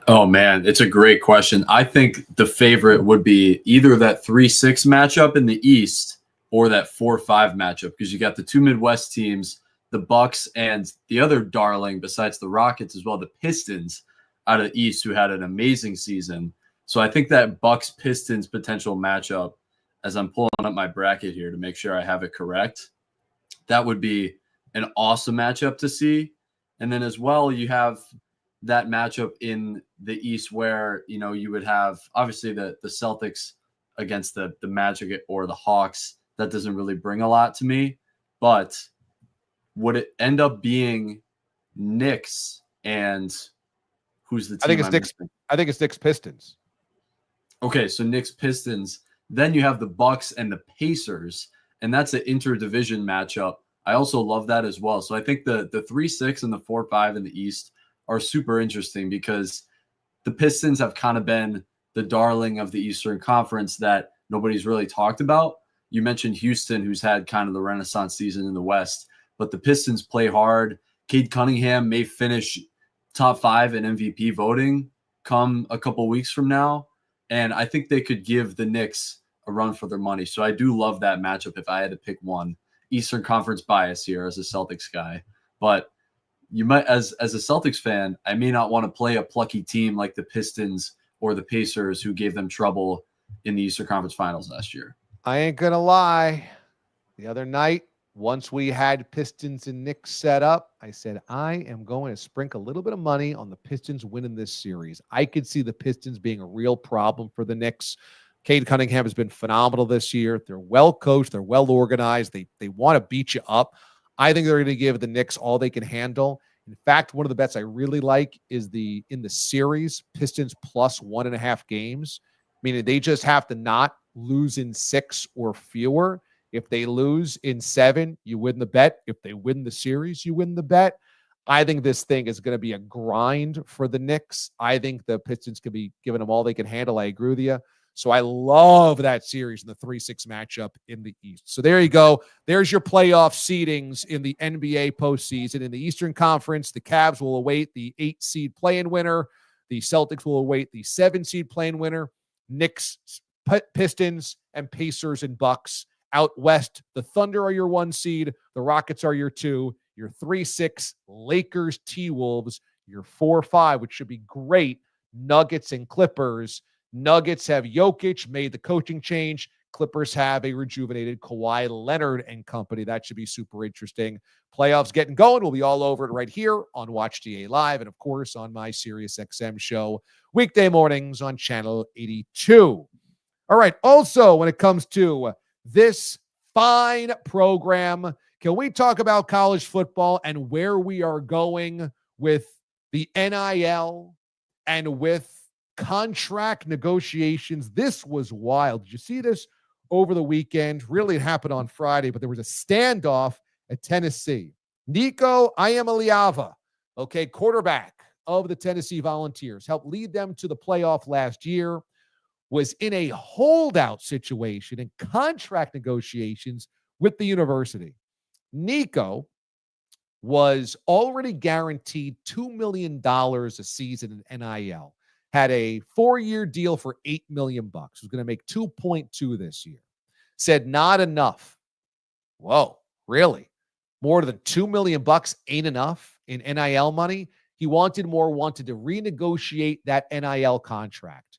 Oh, man, it's a great question. I think the favorite would be either that 3-6 matchup in the East or that 4-5 matchup, because you got the 2 Midwest teams, the Bucks, and the other darling besides the Rockets as well, the Pistons out of the East, who had an amazing season. So I think that Bucks-Pistons potential matchup, as I'm pulling up my bracket here to make sure I have it correct, that would be an awesome matchup to see. And then as well, you have that matchup in the East where, you know, you would have obviously the Celtics against the Magic or the Hawks. That doesn't really bring a lot to me, but would it end up being Knicks and who's the team? I think it's Knicks Pistons. Okay, so Knicks Pistons. Then you have the Bucks and the Pacers, and that's an interdivision matchup. I also love that as well. So I think the 3-6 and the 4-5 in the East are super interesting because the Pistons have kind of been the darling of the Eastern Conference that nobody's really talked about. You mentioned Houston, who's had kind of the renaissance season in the West, but the Pistons play hard. Cade Cunningham may finish top 5 in MVP voting come a couple weeks from now, and I think they could give the Knicks a run for their money. So I do love that matchup if I had to pick one. Eastern Conference bias here as a Celtics guy, but you might, as a Celtics fan, I may not want to play a plucky team like the Pistons or the Pacers, who gave them trouble in the Eastern Conference Finals last year. I ain't going to lie. The other night, once we had Pistons and Knicks set up, I said, I am going to sprinkle a little bit of money on the Pistons winning this series. I could see the Pistons being a real problem for the Knicks. Cade Cunningham has been phenomenal this year. They're well coached. They're well organized. They want to beat you up. I think they're going to give the Knicks all they can handle. In fact, one of the bets I really like is in the series, Pistons plus 1.5 games, meaning they just have to not lose in 6 or fewer. If they lose in 7, you win the bet. If they win the series, you win the bet. I think this thing is going to be a grind for the Knicks. I think the Pistons could be giving them all they can handle. I agree with you. So I love that series in the 3-6 matchup in the East. So there you go. There's your playoff seedings in the NBA postseason. In the Eastern Conference, the Cavs will await the 8-seed play-in winner. The Celtics will await the 7-seed play-in winner. Knicks, Pistons, and Pacers and Bucks. Out west, the Thunder are your 1 seed. The Rockets are your 2. Your 3-6, Lakers, T-Wolves. Your 4-5, which should be great, Nuggets and Clippers. Nuggets have Jokic, made the coaching change. Clippers have a rejuvenated Kawhi Leonard and company. That should be super interesting. Playoffs getting going. We'll be all over it right here on Watch D.A Live and, of course, on my SiriusXM show weekday mornings on Channel 82. All right. Also, when it comes to this fine program, can we talk about college football and where we are going with the NIL and with contract negotiations? This was wild. Did you see this over the weekend? Really, it happened on Friday, but there was a standoff at Tennessee. Nico Iamaleava, quarterback of the Tennessee Volunteers, helped lead them to the playoff last year, was in a holdout situation in contract negotiations with the university. Nico was already guaranteed $2 million a season in NIL, had a 4-year deal for $8 million, was going to make 2.2 this year. Said not enough. Whoa, really? More than $2 million ain't enough in NIL money? He wanted more, wanted to renegotiate that NIL contract.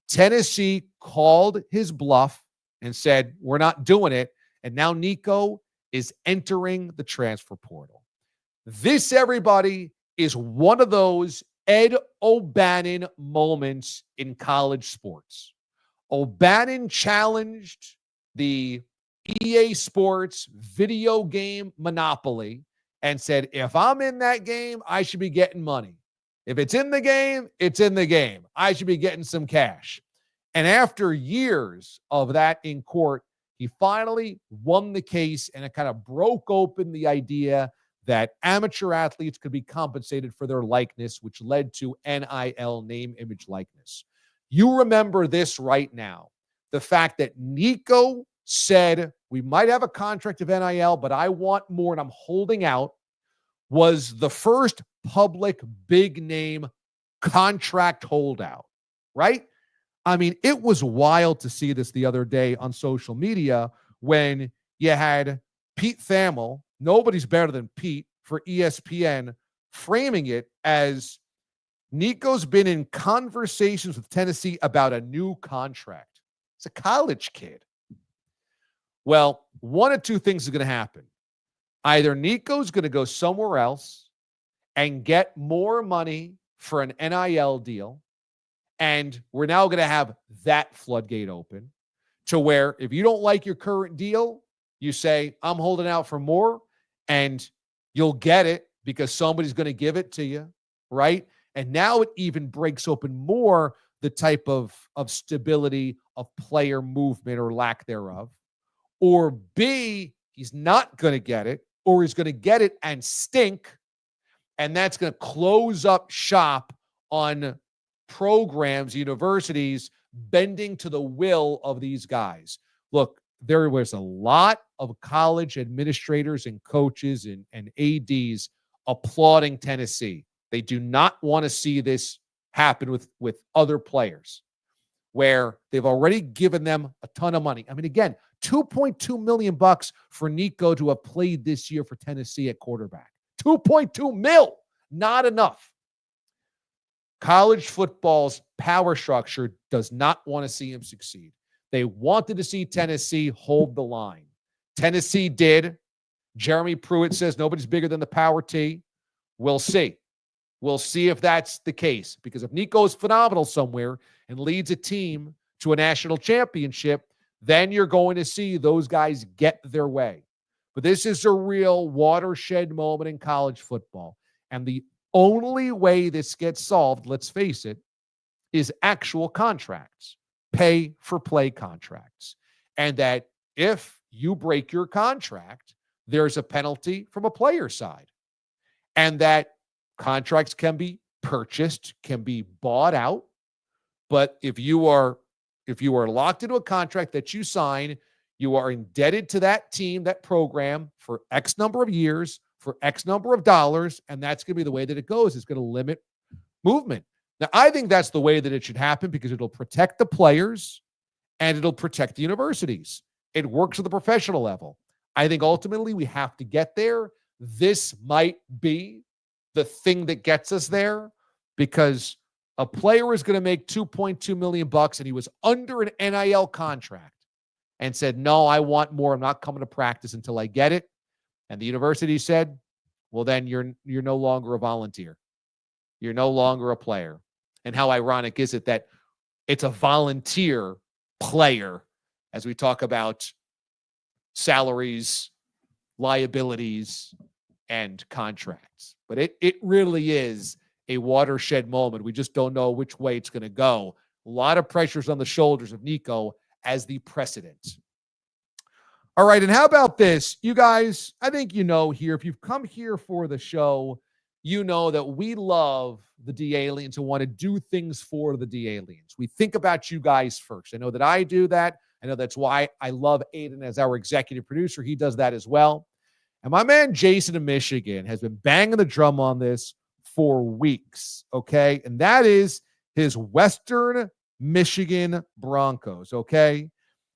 Tennessee called his bluff and said, we're not doing it. And now Nico is entering the transfer portal. This, everybody, is one of those Ed O'Bannon moments in college sports. O'Bannon challenged the EA Sports video game monopoly and said, if I'm in that game, I should be getting money. If it's in the game, it's in the game. I should be getting some cash. And after years of that in court, he finally won the case, and it kind of broke open the idea that amateur athletes could be compensated for their likeness, which led to NIL, name, image, likeness. You remember this right now. The fact that Nico said, we might have a contract of NIL, but I want more and I'm holding out, was the first public big name contract holdout, right? I mean, it was wild to see this the other day on social media when you had Pete Thamel, nobody's better than Pete, for ESPN, framing it as Nico's been in conversations with Tennessee about a new contract. It's a college kid. Well, one of two things is going to happen. Either Nico's going to go somewhere else and get more money for an NIL deal, and we're now going to have that floodgate open to where if you don't like your current deal, you say, I'm holding out for more, and you'll get it because somebody's going to give it to you, right? And now it even breaks open more the type of stability of player movement or lack thereof. Or B, he's not going to get it, or he's going to get it and stink, and that's going to close up shop on programs, universities, bending to the will of these guys. Look, there was a lot of college administrators and coaches and ADs applauding Tennessee. They do not want to see this happen with other players where they've already given them a ton of money. I mean, again, $2.2 million for Nico to have played this year for Tennessee at quarterback. 2.2 mil, not enough. College football's power structure does not want to see him succeed. They wanted to see Tennessee hold the line. Tennessee did. Jeremy Pruitt says nobody's bigger than the power T. We'll see. We'll see if that's the case. Because if Nico is phenomenal somewhere and leads a team to a national championship, then you're going to see those guys get their way. But this is a real watershed moment in college football. And the only way this gets solved, let's face it, is actual contracts, pay for play contracts. And that if you break your contract, there's a penalty from a player side. And that contracts can be purchased, can be bought out. But if you are locked into a contract that you sign, you are indebted to that team, that program for X number of years, for X number of dollars, and that's going to be the way that it goes. It's going to limit movement. Now, I think that's the way that it should happen because it'll protect the players and it'll protect the universities. It works at the professional level. I think ultimately we have to get there. This might be the thing that gets us there because a player is going to make $2.2 million and he was under an NIL contract and said, no, I want more. I'm not coming to practice until I get it. And the university said, well, then you're no longer a volunteer. You're no longer a player. And how ironic is it that it's a volunteer player as we talk about salaries, liabilities, and contracts. But it really is a watershed moment. We just don't know which way it's going to go. A lot of pressures on the shoulders of Nico as the precedent. All right, and how about this? You guys, I think you know here, if you've come here for the show, you know that we love the D-Aliens and want to do things for the D-Aliens. We think about you guys first. I know that I do that. I know that's why I love Aiden as our executive producer. He does that as well. And my man Jason in Michigan has been banging the drum on this for weeks, okay? And that is his Western Michigan Broncos, okay?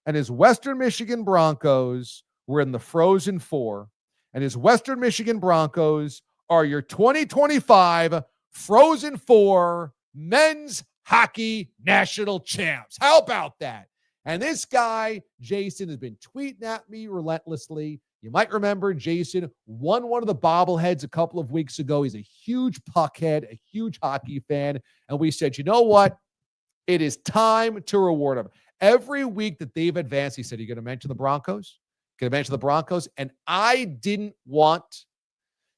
And his Western Michigan Broncos were in the Frozen Four. And his Western Michigan Broncos are your 2025 Frozen Four men's hockey national champs. How about that? And this guy, Jason, has been tweeting at me relentlessly. You might remember Jason won one of the bobbleheads a couple of weeks ago. He's a huge puckhead, a huge hockey fan. And we said, you know what? It is time to reward him. Every week that they've advanced, he said, you're going to mention the Broncos? Going to mention the Broncos? And I didn't want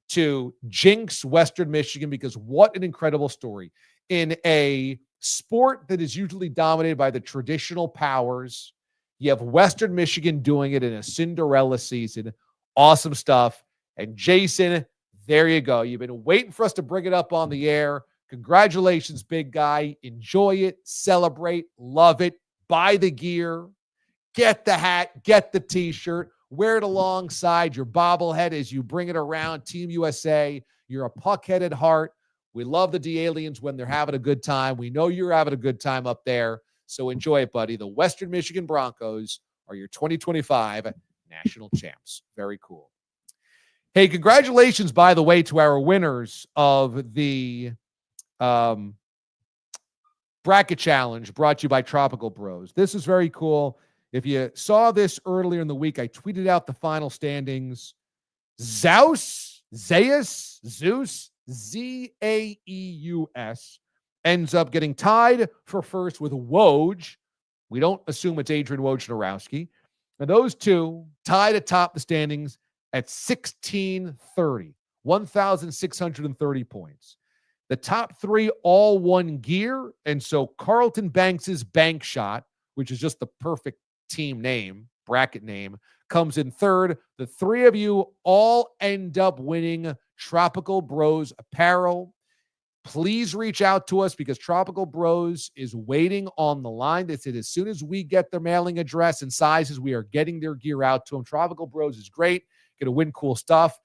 to jinx Western Michigan because what an incredible story. In a sport that is usually dominated by the traditional powers, you have Western Michigan doing it in a Cinderella season. Awesome stuff. And Jason, there you go. You've been waiting for us to bring it up on the air. Congratulations, big guy. Enjoy it, celebrate, love it, buy the gear, get the hat, get the t-shirt, wear it alongside your bobblehead as you bring it around Team USA. You're a puckhead at heart. We love the D-Aliens when they're having a good time. We know you're having a good time up there. So enjoy it, buddy. The Western Michigan Broncos are your 2025 national champs. Very cool. Hey, congratulations, by the way, to our winners of the bracket challenge brought to you by Tropical Bros. This is very cool. If you saw this earlier in the week, I tweeted out the final standings. Zeus, Zeus, Z-A-E-U-S, ends up getting tied for first with Woj. We don't assume it's Adrian Wojnarowski. And those two tied atop the standings at 1,630, 1,630 points. The top three all won gear. And so Carlton Banks's Bank Shot, which is just the perfect team name, bracket name, comes in third. The three of you all end up winning Tropical Bros apparel. Please reach out to us because Tropical Bros is waiting on the line. They said as soon as we get their mailing address and sizes, we are getting their gear out to them. Tropical Bros is great. Going to win cool stuff.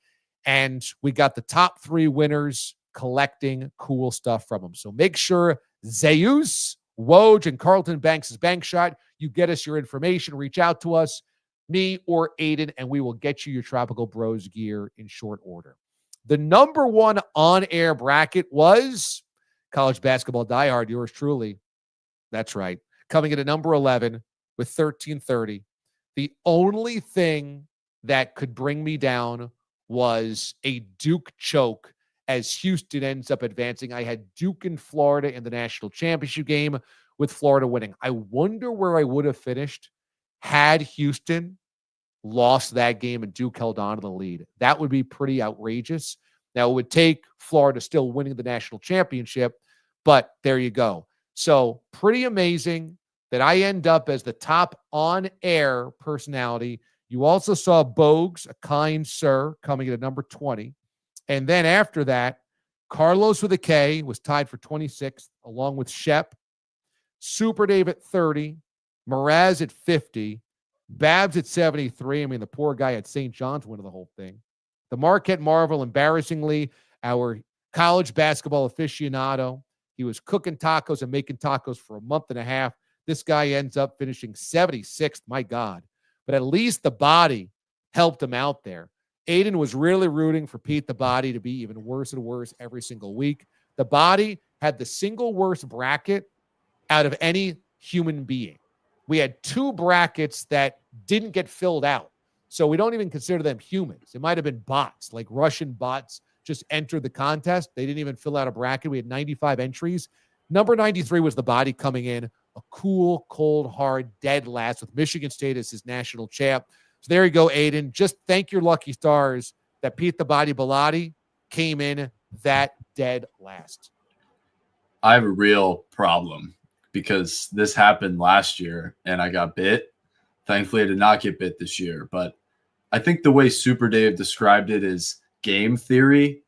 And we got the top three winners collecting cool stuff from them. So make sure Zeus, Woj, and Carlton Banks' Bank Shot, you get us your information. Reach out to us, me or Aiden, and we will get you your Tropical Bros gear in short order. The number one on-air bracket was college basketball diehard, yours truly. That's right. Coming in at number 11 with 1,330. The only thing that could bring me down was a Duke choke as Houston ends up advancing. I had Duke in Florida in the national championship game with Florida winning. I wonder where I would have finished had Houston lost that game and Duke held on to the lead. That would be pretty outrageous. Now, it would take Florida still winning the national championship, but there you go. So pretty amazing that I end up as the top on-air personality. You also saw Bogues, a kind sir, coming in at number 20. And then after that, Carlos with a K was tied for 26th, along with Shep, Super Dave at 30, Mraz at 50, Babs at 73. I mean, the poor guy at St. John's winning the whole thing. The Marquette Marvel, embarrassingly, our college basketball aficionado. He was cooking tacos and making tacos for a month and a half. This guy ends up finishing 76th. My God. But at least the body helped him out there. Aiden was really rooting for Pete the Body to be even worse and worse every single week. The Body had the single worst bracket out of any human being. We had two brackets that didn't get filled out. So we don't even consider them humans. It might have been bots, like Russian bots just entered the contest. They didn't even fill out a bracket. We had 95 entries. Number 93 was the Body coming in, a cool, cold, hard, dead last with Michigan State as his national champ. So there you go, Aiden. Just thank your lucky stars that Pete the Body Bilotti came in that dead last. I have a real problem because this happened last year and I got bit. Thankfully, I did not get bit this year. But I think the way Super Dave described it is game theory.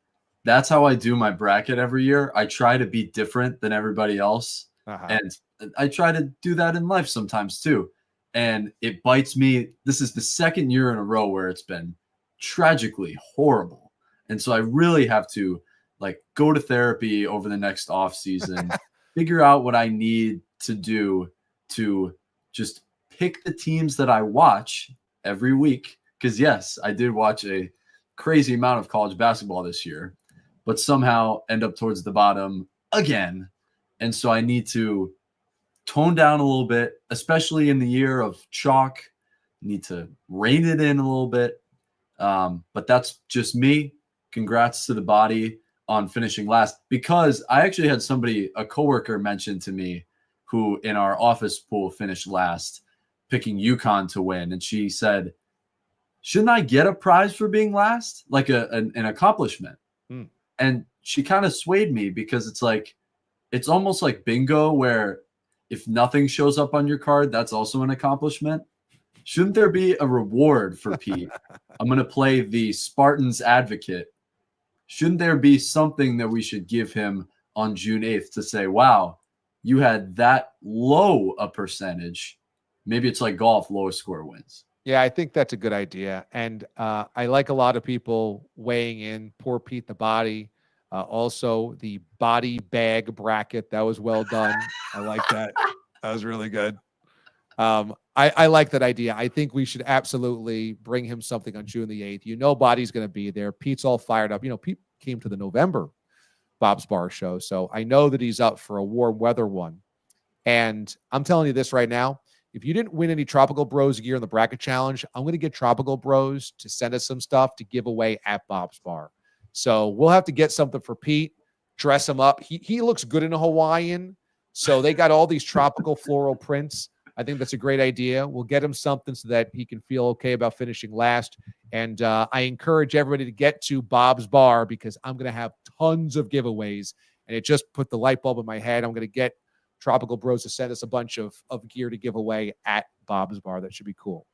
that's how I do my bracket every year. I try to be different than everybody else. And I try to do that in life sometimes too. And it bites me. This is the second year in a row where it's been tragically horrible. And so I really have to like go to therapy over the next off season, figure out what I need to do to just pick the teams that I watch every week. Because yes, I did watch a crazy amount of college basketball this year, but somehow end up towards the bottom again. And so I need to tone down a little bit, especially in the year of chalk. Need to rein it in a little bit. But that's just me. Congrats to the body on finishing last, because I actually had a coworker mention to me who in our office pool finished last, picking UConn to win. And she said, shouldn't I get a prize for being last? Like an accomplishment. And she kind of swayed me, because it's like, it's almost like bingo, where if nothing shows up on your card, that's also an accomplishment. Shouldn't there be a reward for Pete? I'm going to play the Spartans advocate. Shouldn't there be something that we should give him on June 8th to say, wow, you had that low a percentage? Maybe it's like golf, lowest score wins. Yeah, I think that's a good idea. And I like a lot of people weighing in. Poor Pete the Body. Also, the body bag bracket. That was well done. I like that. That was really good. I like that idea. I think we should absolutely bring him something on June the 8th. You know, Body's going to be there. Pete's all fired up. You know, Pete came to the November Bob's Bar show, so I know that he's up for a warm weather one. And I'm telling you this right now. If you didn't win any Tropical Bros gear in the bracket challenge, I'm going to get Tropical Bros to send us some stuff to give away at Bob's Bar. So we'll have to get something for Pete, dress him up. He looks good in a Hawaiian. So they got all these tropical floral prints. I think that's a great idea. We'll get him something so that he can feel okay about finishing last. And I encourage everybody to get to Bob's Bar, because I'm going to have tons of giveaways. And it just put the light bulb in my head. I'm going to get Tropical Bros to send us a bunch of gear to give away at Bob's Bar. That should be cool.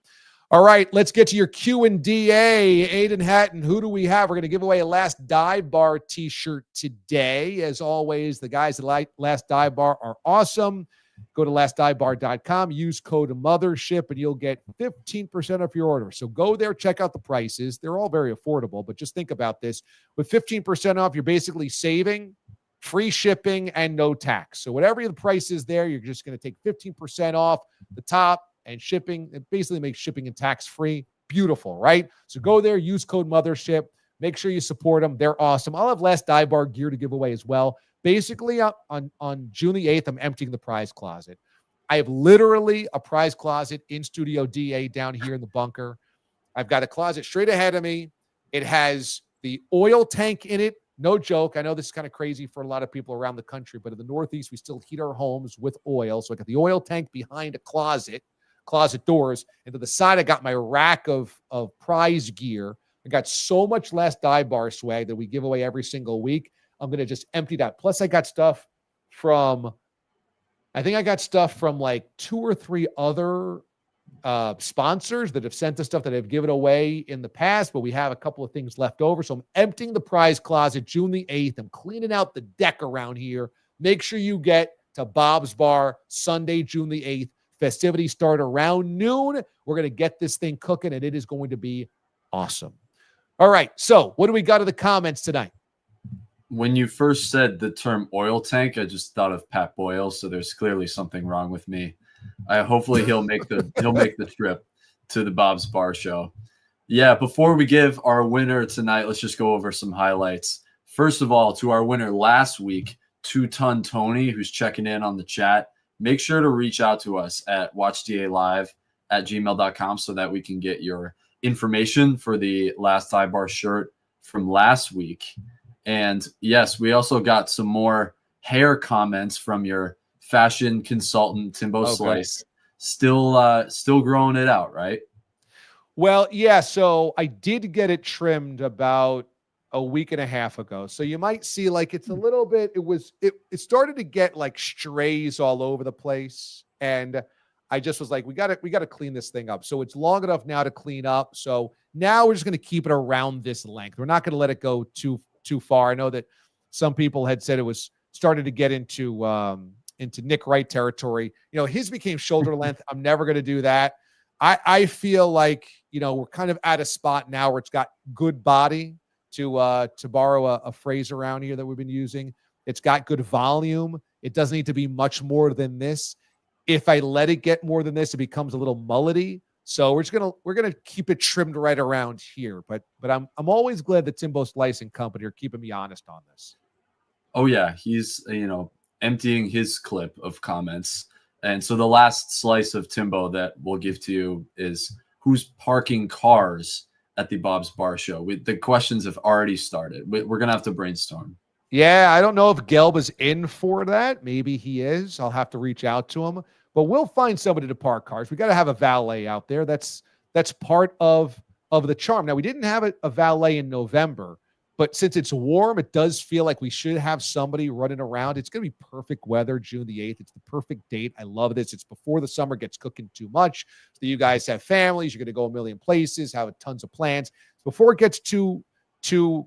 All right, let's get to your Q&DA. Aiden Hatton, who do we have? We're going to give away a Last Dive Bar t-shirt today. As always, the guys at Last Dive Bar are awesome. Go to lastdivebar.com, use code MOTHERSHIP, and you'll get 15% off your order. So go there, check out the prices. They're all very affordable, but just think about this. With 15% off, you're basically saving, free shipping, and no tax. So whatever the price is there, you're just going to take 15% off the top, and shipping. It basically makes shipping and tax free. Beautiful, right? So go there, use code MOTHERSHIP. Make sure you support them. They're awesome. I'll have Last Dive Bar gear to give away as well. Basically, on June the 8th, I'm emptying the prize closet. I have literally a prize closet in Studio DA down here in the bunker. I've got a closet straight ahead of me. It has the oil tank in it. No joke. I know this is kind of crazy for a lot of people around the country, but in the Northeast, we still heat our homes with oil. So I got the oil tank behind a closet doors, and to the side I got my rack of prize gear. I got so much Last Dive Bar swag that we give away every single week. I'm going to just empty that. Plus I got stuff from like 2 or 3 other sponsors that have sent us stuff that I've given away in the past, but we have a couple of things left over. So I'm emptying the prize closet June the 8th. I'm cleaning out the deck around here. Make sure you get to Bob's Bar Sunday, June the 8th. Festivities start around noon. We're going to get this thing cooking, and it is going to be awesome. All right, so what do we got in the comments tonight? When you first said the term oil tank, I just thought of Pat Boyle, so there's clearly something wrong with me. Hopefully he'll make the trip to the Bob's Bar show. Yeah, before we give our winner tonight, let's just go over some highlights. First of all, to our winner last week, 2-Ton Tony, who's checking in on the chat. Make sure to reach out to us at watchdalive@gmail.com so that we can get your information for the Last Dive Bar shirt from last week. And yes, we also got some more hair comments from your fashion consultant, Timbo Slice. Still growing it out, right? Well, yeah. So I did get it trimmed about a week and a half ago. So you might see like it's a little bit, it started to get like strays all over the place. And I just was like, we got to clean this thing up. So it's long enough now to clean up. So now we're just going to keep it around this length. We're not going to let it go too too far. I know that some people had said it was starting to get into Nick Wright territory. His became shoulder length. I'm never going to do that. I feel like, we're kind of at a spot now where it's got good body, to borrow a phrase around here that we've been using. It's got good volume. It doesn't need to be much more than this. If I let it get more than this, it becomes a little mullety. So we're gonna keep it trimmed right around here. But I'm always glad that Timbo Slice and company are keeping me honest on this. Oh yeah, he's emptying his clip of comments. And so the last slice of Timbo that we'll give to you is who's parking cars at the Bob's Bar Show. The questions have already started. We're gonna have to brainstorm. Yeah, I don't know if Gelb is in for that. Maybe he is. I'll have to reach out to him. But we'll find somebody to park cars. We got to have a valet out there. That's part of the charm. Now, we didn't have a valet in November, but since it's warm, it does feel like we should have somebody running around. It's going to be perfect weather, June the 8th. It's the perfect date. I love this. It's before the summer gets cooking too much. So you guys have families. You're going to go a million places, have tons of plans. Before it gets too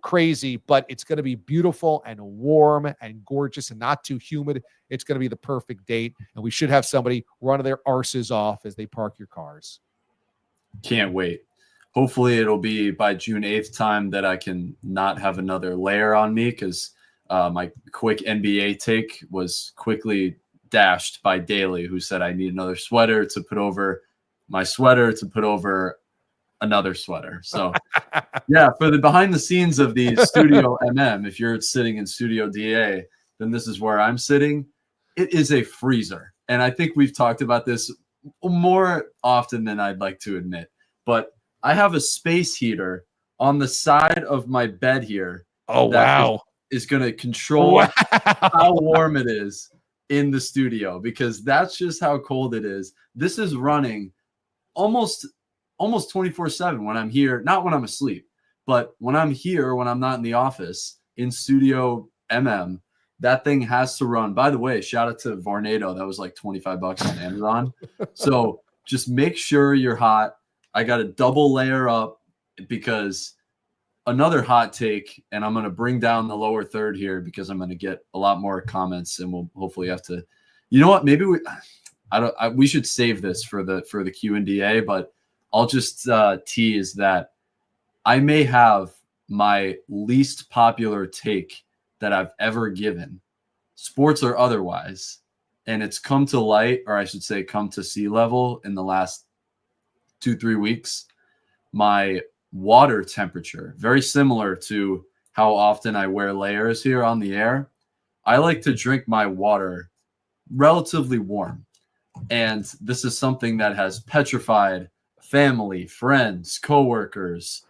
crazy, but it's going to be beautiful and warm and gorgeous and not too humid. It's going to be the perfect date, and we should have somebody running their arses off as they park your cars. Can't wait. Hopefully it'll be by June 8th time that I can not have another layer on me, because my quick NBA take was quickly dashed by Daly, who said I need another sweater to put over my sweater to put over another sweater. So yeah, for the behind the scenes of the Studio if you're sitting in Studio DA, then this is where I'm sitting. It is a freezer. And I think we've talked about this more often than I'd like to admit, but I have a space heater on the side of my bed here. Oh, wow. Is going to control how warm it is in the studio, because that's just how cold it is. This is running almost 24/7 when I'm here, not when I'm asleep, but when I'm here, when I'm not in the office in Studio that thing has to run. By the way, shout out to Vornado. That was like $25 on Amazon. So just make sure you're hot. I got to double layer up, because another hot take, and I'm going to bring down the lower third here because I'm going to get a lot more comments, and we'll hopefully have to, you know what, maybe we should save this for the Q&A, but I'll just tease that I may have my least popular take that I've ever given, sports or otherwise, and it's come to light, or I should say come to sea level in the last 2-3 weeks. My water temperature, very similar to how often I wear layers here on the air. I like to drink my water relatively warm, and this is something that has petrified family, friends, coworkers,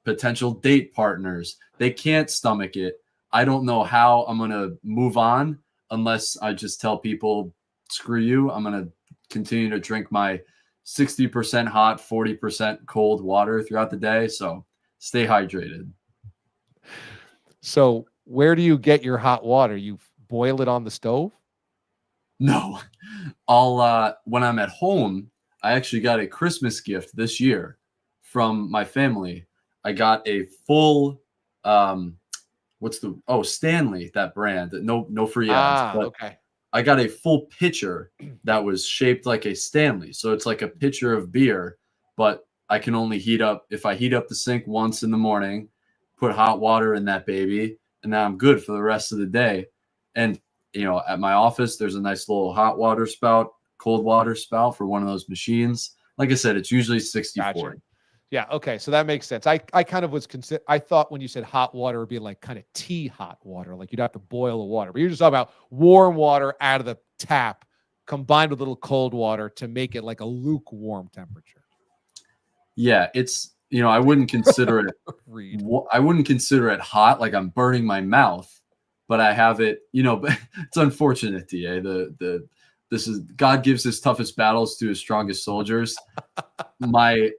potential date partners. They can't stomach it. I don't know how I'm going to move on unless I just tell people, screw you. I'm going to continue to drink my 60% hot, 40% cold water throughout the day. So stay hydrated. So where do you get your hot water? You boil it on the stove? No, I'll, when I'm at home, I actually got a Christmas gift this year from my family. I got a full, Stanley, that brand. No free ads. But okay. I got a full pitcher that was shaped like a Stanley. So it's like a pitcher of beer, but I can only heat up, if I heat up the sink once in the morning, put hot water in that baby, and now I'm good for the rest of the day. And, at my office, there's a nice little hot water spout, cold water spout for one of those machines. Like I said, it's usually 60-40. Gotcha. Yeah. Okay. So that makes sense. I kind of was I thought when you said hot water, it would be like kind of tea hot water, like you'd have to boil the water, but you're just talking about warm water out of the tap combined with a little cold water to make it like a lukewarm temperature. Yeah. It's, I wouldn't consider it, I wouldn't consider it hot, like I'm burning my mouth, but I have it, but it's unfortunate, DA. This is, God gives his toughest battles to his strongest soldiers. My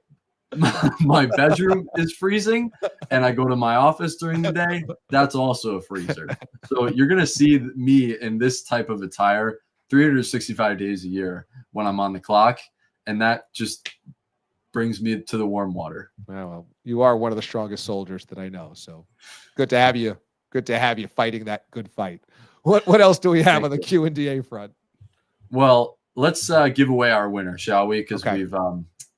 bedroom is freezing, and I go to my office during the day. That's also a freezer. So you're going to see me in this type of attire 365 days a year when I'm on the clock. And that just brings me to the warm water. Well, you are one of the strongest soldiers that I know. So good to have you. Good to have you fighting that good fight. What else do we have on the Q&DA front? Well, let's give away our winner, shall we? Because Okay.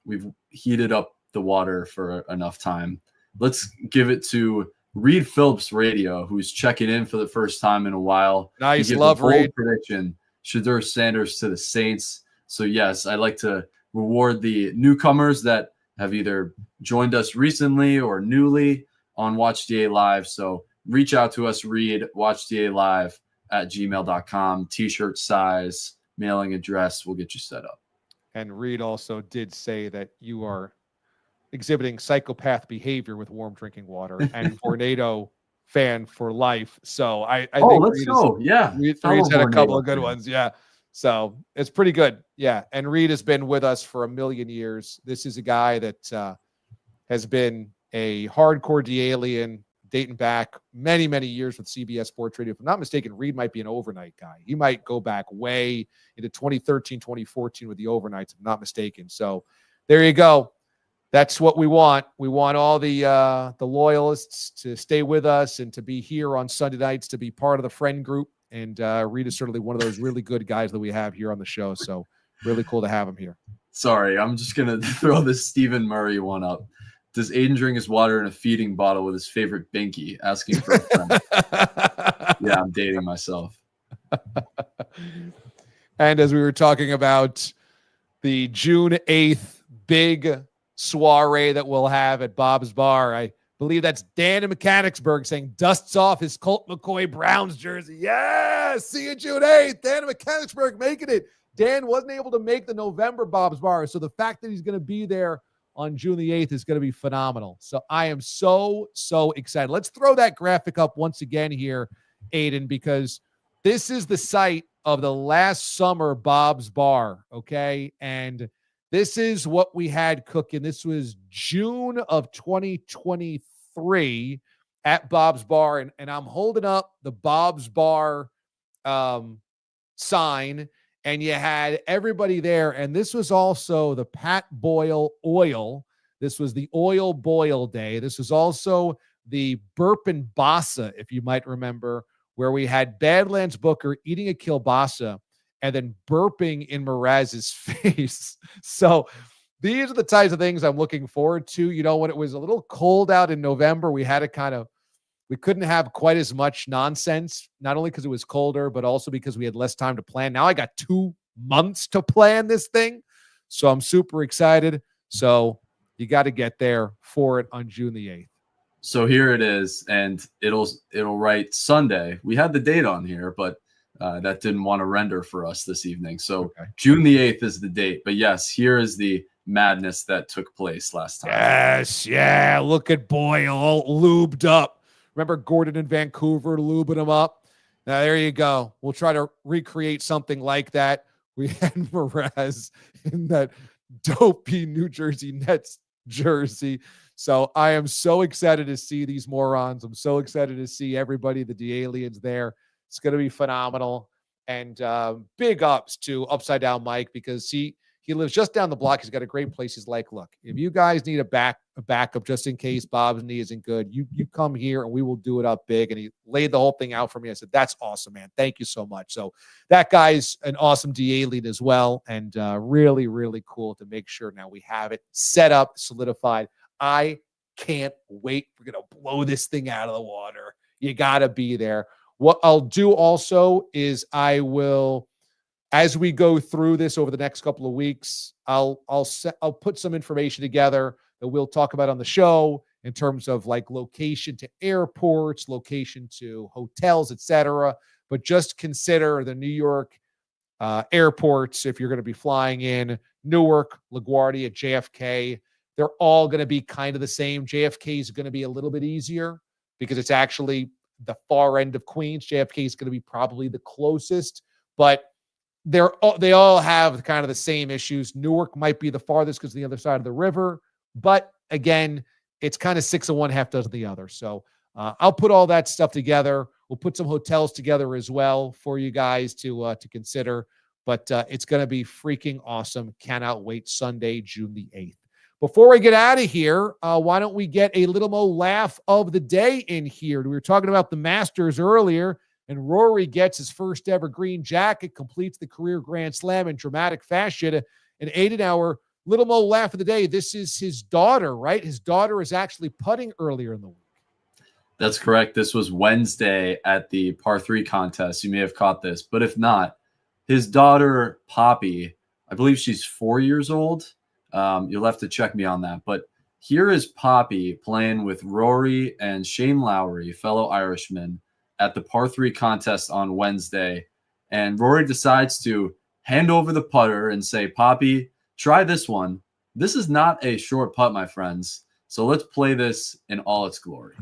we've heated up the water for enough time. Let's give it to Reed Phillips Radio, who's checking in for the first time in a while. Nice, love Reed. Prediction: Shedeur Sanders to the Saints. So yes, I'd like to reward the newcomers that have either joined us recently or newly on Watch D.A Live. So reach out to us, Reed, watchda@gmail.com, t-shirt size, mailing address. We'll get you set up. And Reed also did say that you are exhibiting psychopath behavior with warm drinking water and Vornado fan for life. So I think let's go. Reed's had a couple of good ones. Yeah. So it's pretty good. Yeah. And Reed has been with us for a million years. This is a guy that has been a hardcore D-alien dating back many, many years with CBS Sports Radio. If I'm not mistaken, Reed might be an overnight guy. He might go back way into 2013, 2014 with the overnights, if I'm not mistaken. So there you go. That's what we want. We want all the loyalists to stay with us and to be here on Sunday nights, to be part of the friend group. And Reed is certainly one of those really good guys that we have here on the show. So really cool to have him here. Sorry, I'm just going to throw this Stephen Murray one up. Does Aiden drink his water in a feeding bottle with his favorite binky? Asking for a friend. Yeah, I'm dating myself. And as we were talking about the June 8th big soiree that we'll have at Bob's Bar, I believe that's Dan in Mechanicsburg saying dusts off his Colt McCoy Browns jersey. Yeah, see you June 8th. Dan in Mechanicsburg making it. Dan wasn't able to make the November Bob's Bar, so the fact that he's going to be there on June the 8th is going to be phenomenal. So I am so excited. Let's throw that graphic up once again here, Aiden, because this is the site of the last summer Bob's Bar, okay? And this is what we had cooking. This was June of 2023 at Bob's Bar, and I'm holding up the Bob's Bar sign, and you had everybody there. And this was also the Pat Boyle Oil. This was the Oil Boil Day. This was also the Burp and Bassa, if you might remember, where we had Badlands Booker eating a kielbasa and then burping in Mraz's face. So these are the types of things I'm looking forward to. You know, when it was a little cold out in November, we had to we couldn't have quite as much nonsense, not only because it was colder, but also because we had less time to plan. Now I got 2 months to plan this thing. So I'm super excited. So you got to get there for it on June the 8th. So here it is, and it'll write Sunday. We had the date on here, but that didn't want to render for us this evening. So okay. June the 8th is the date. But yes, here is the madness that took place last time. Yes, yeah. Look at Boyle all lubed up. Remember Gordon in Vancouver lubing him up? Now, there you go. We'll try to recreate something like that. We had Mraz in that dopey New Jersey Nets jersey. So I am so excited to see these morons. I'm so excited to see everybody, the D-aliens there. It's going to be phenomenal. And big ups to Upside Down Mike, because he lives just down the block. He's got a great place. He's like, look, if you guys need a backup just in case Bob's knee isn't good, you come here and we will do it up big. And he laid the whole thing out for me. I said, that's awesome, man. Thank you so much. So that guy's an awesome DA lead as well. And really, really cool to make sure now we have it set up, solidified. I can't wait. We're going to blow this thing out of the water. You got to be there. What I'll do also is I will, as we go through this over the next couple of weeks, I'll put some information together that we'll talk about on the show in terms of like location to airports, location to hotels, etc. But just consider the New York airports if you're going to be flying in: Newark, LaGuardia, JFK. They're all going to be kind of the same. JFK is going to be a little bit easier because it's actually the far end of Queens. JFK is going to be probably the closest, but they all have kind of the same issues. Newark might be the farthest because the other side of the river, but again, it's kind of 6 of one, half dozen of the other. So I'll put all that stuff together. We'll put some hotels together as well for you guys to consider, but it's going to be freaking awesome. Cannot wait. Sunday, June the 8th. Before we get out of here, why don't we get a little more laugh of the day in here? We were talking about the Masters earlier, and Rory gets his first ever green jacket, completes the career Grand Slam in dramatic fashion. And Aiden, our little more laugh of the day, this is his daughter, right? His daughter is actually putting earlier in the week. That's correct. This was Wednesday at the par 3 contest. You may have caught this, but if not, his daughter, Poppy, I believe she's 4 years old. You'll have to check me on that. But here is Poppy playing with Rory and Shane Lowry, fellow Irishmen, at the par 3 contest on Wednesday. And Rory decides to hand over the putter and say, Poppy, try this one. This is not a short putt, my friends. So let's play this in all its glory.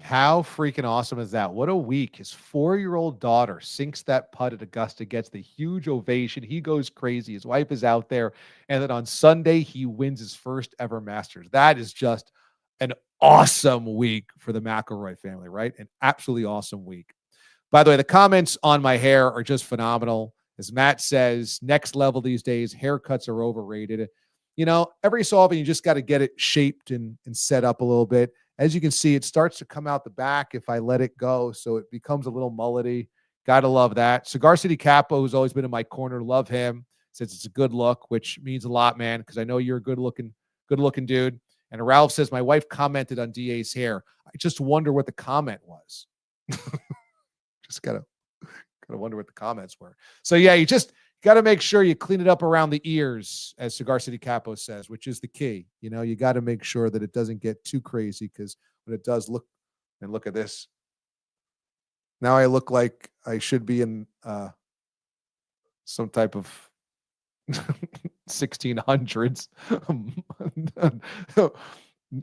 How freaking awesome is that? What a week. His 4-year-old daughter sinks that putt at Augusta, gets the huge ovation. He goes crazy. His wife is out there. And then on Sunday, he wins his first ever Masters. That is just an awesome week for the McIlroy family, right? An absolutely awesome week. By the way, the comments on my hair are just phenomenal. As Matt says, next level these days, haircuts are overrated. You know, every so often you just got to get it shaped and set up a little bit. As you can see, it starts to come out the back if I let it go, so it becomes a little mullety. Got to love that. Cigar City Capo, who's always been in my corner, love him. Says it's a good look, which means a lot, man, because I know you're a good-looking dude. And Ralph says, my wife commented on DA's hair. I just wonder what the comment was. Just gotta wonder what the comments were. So, yeah, you just got to make sure you clean it up around the ears, as Cigar City Capo says, which is the key. You know, you got to make sure that it doesn't get too crazy, because when it does, look at this. Now I look like I should be in some type of 1600s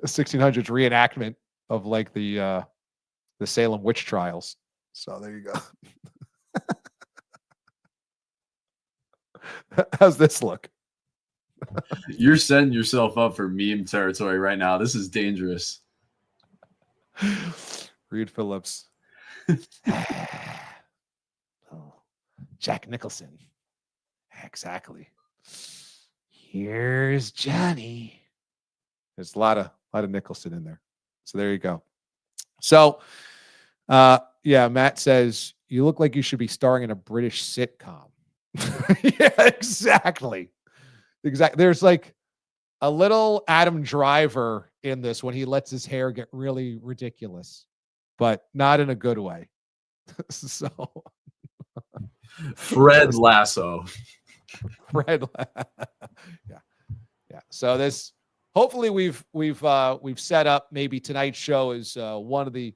1600s reenactment of like the Salem witch trials. So there you go. How's this look? You're setting yourself up for meme territory right now. This is dangerous. Reed Phillips. Oh, Jack Nicholson. Exactly. Here's Johnny. There's a lot of Nicholson in there. So there you go. So, yeah, Matt says, you look like you should be starring in a British sitcom. Yeah, exactly. There's like a little Adam Driver in this when he lets his hair get really ridiculous, but not in a good way. So Fred Lasso. Yeah. So this, hopefully we've set up maybe tonight's show is one of the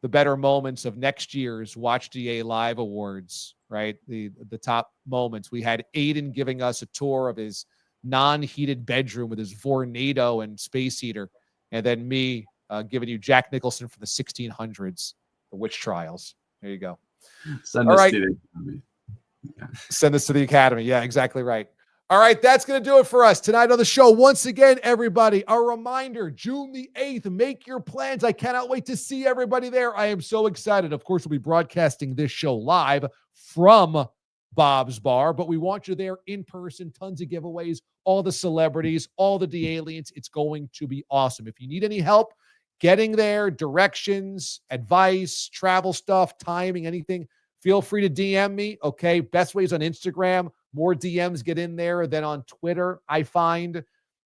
better moments of next year's Watch D.A Live Awards, right? The top moments. We had Aiden giving us a tour of his non-heated bedroom with his Vornado and space heater, and then me giving you Jack Nicholson for the 1600s, the witch trials. There you go. Send this to the Academy. Send this to the Academy. Yeah, exactly right. All right, that's going to do it for us tonight on the show. Once again, everybody, a reminder, June the 8th, make your plans. I cannot wait to see everybody there. I am so excited. Of course, we'll be broadcasting this show live from Bob's Bar, but we want you there in person. Tons of giveaways, all the celebrities, all the D-aliens. It's going to be awesome. If you need any help getting there, directions, advice, travel stuff, timing, anything, feel free to DM me, okay? Best ways on Instagram. More DMs get in there than on Twitter, I find.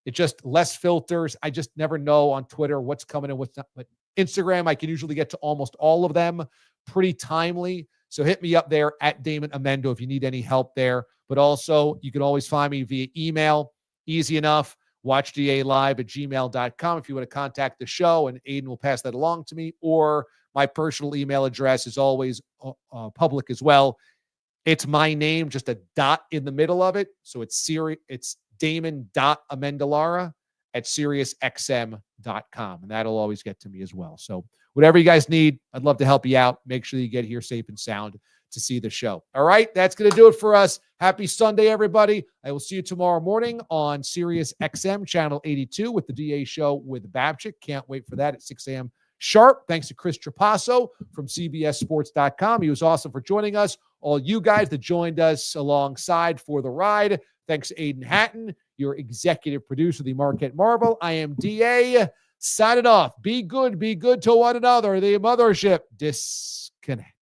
It just less filters. I just never know on Twitter what's coming and what's not. But Instagram, I can usually get to almost all of them pretty timely. So hit me up there at Damon Amendo if you need any help there. But also, you can always find me via email. Easy enough. WatchDALive@gmail.com if you want to contact the show, and Aiden will pass that along to me. Or my personal email address is always public as well. It's my name, just a dot in the middle of it. So it's Damon.Amendolara at SiriusXM.com. And that'll always get to me as well. So whatever you guys need, I'd love to help you out. Make sure you get here safe and sound to see the show. All right, that's going to do it for us. Happy Sunday, everybody. I will see you tomorrow morning on Sirius XM Channel 82 with the DA Show with Babchick. Can't wait for that at 6 a.m. sharp. Thanks to Chris Trapasso from CBSSports.com. He was awesome for joining us. All you guys that joined us alongside for the ride. Thanks to Aiden Hatton, your executive producer, the Marquette Marvel. I am DA. Signing off. Be good to one another. The mothership disconnect.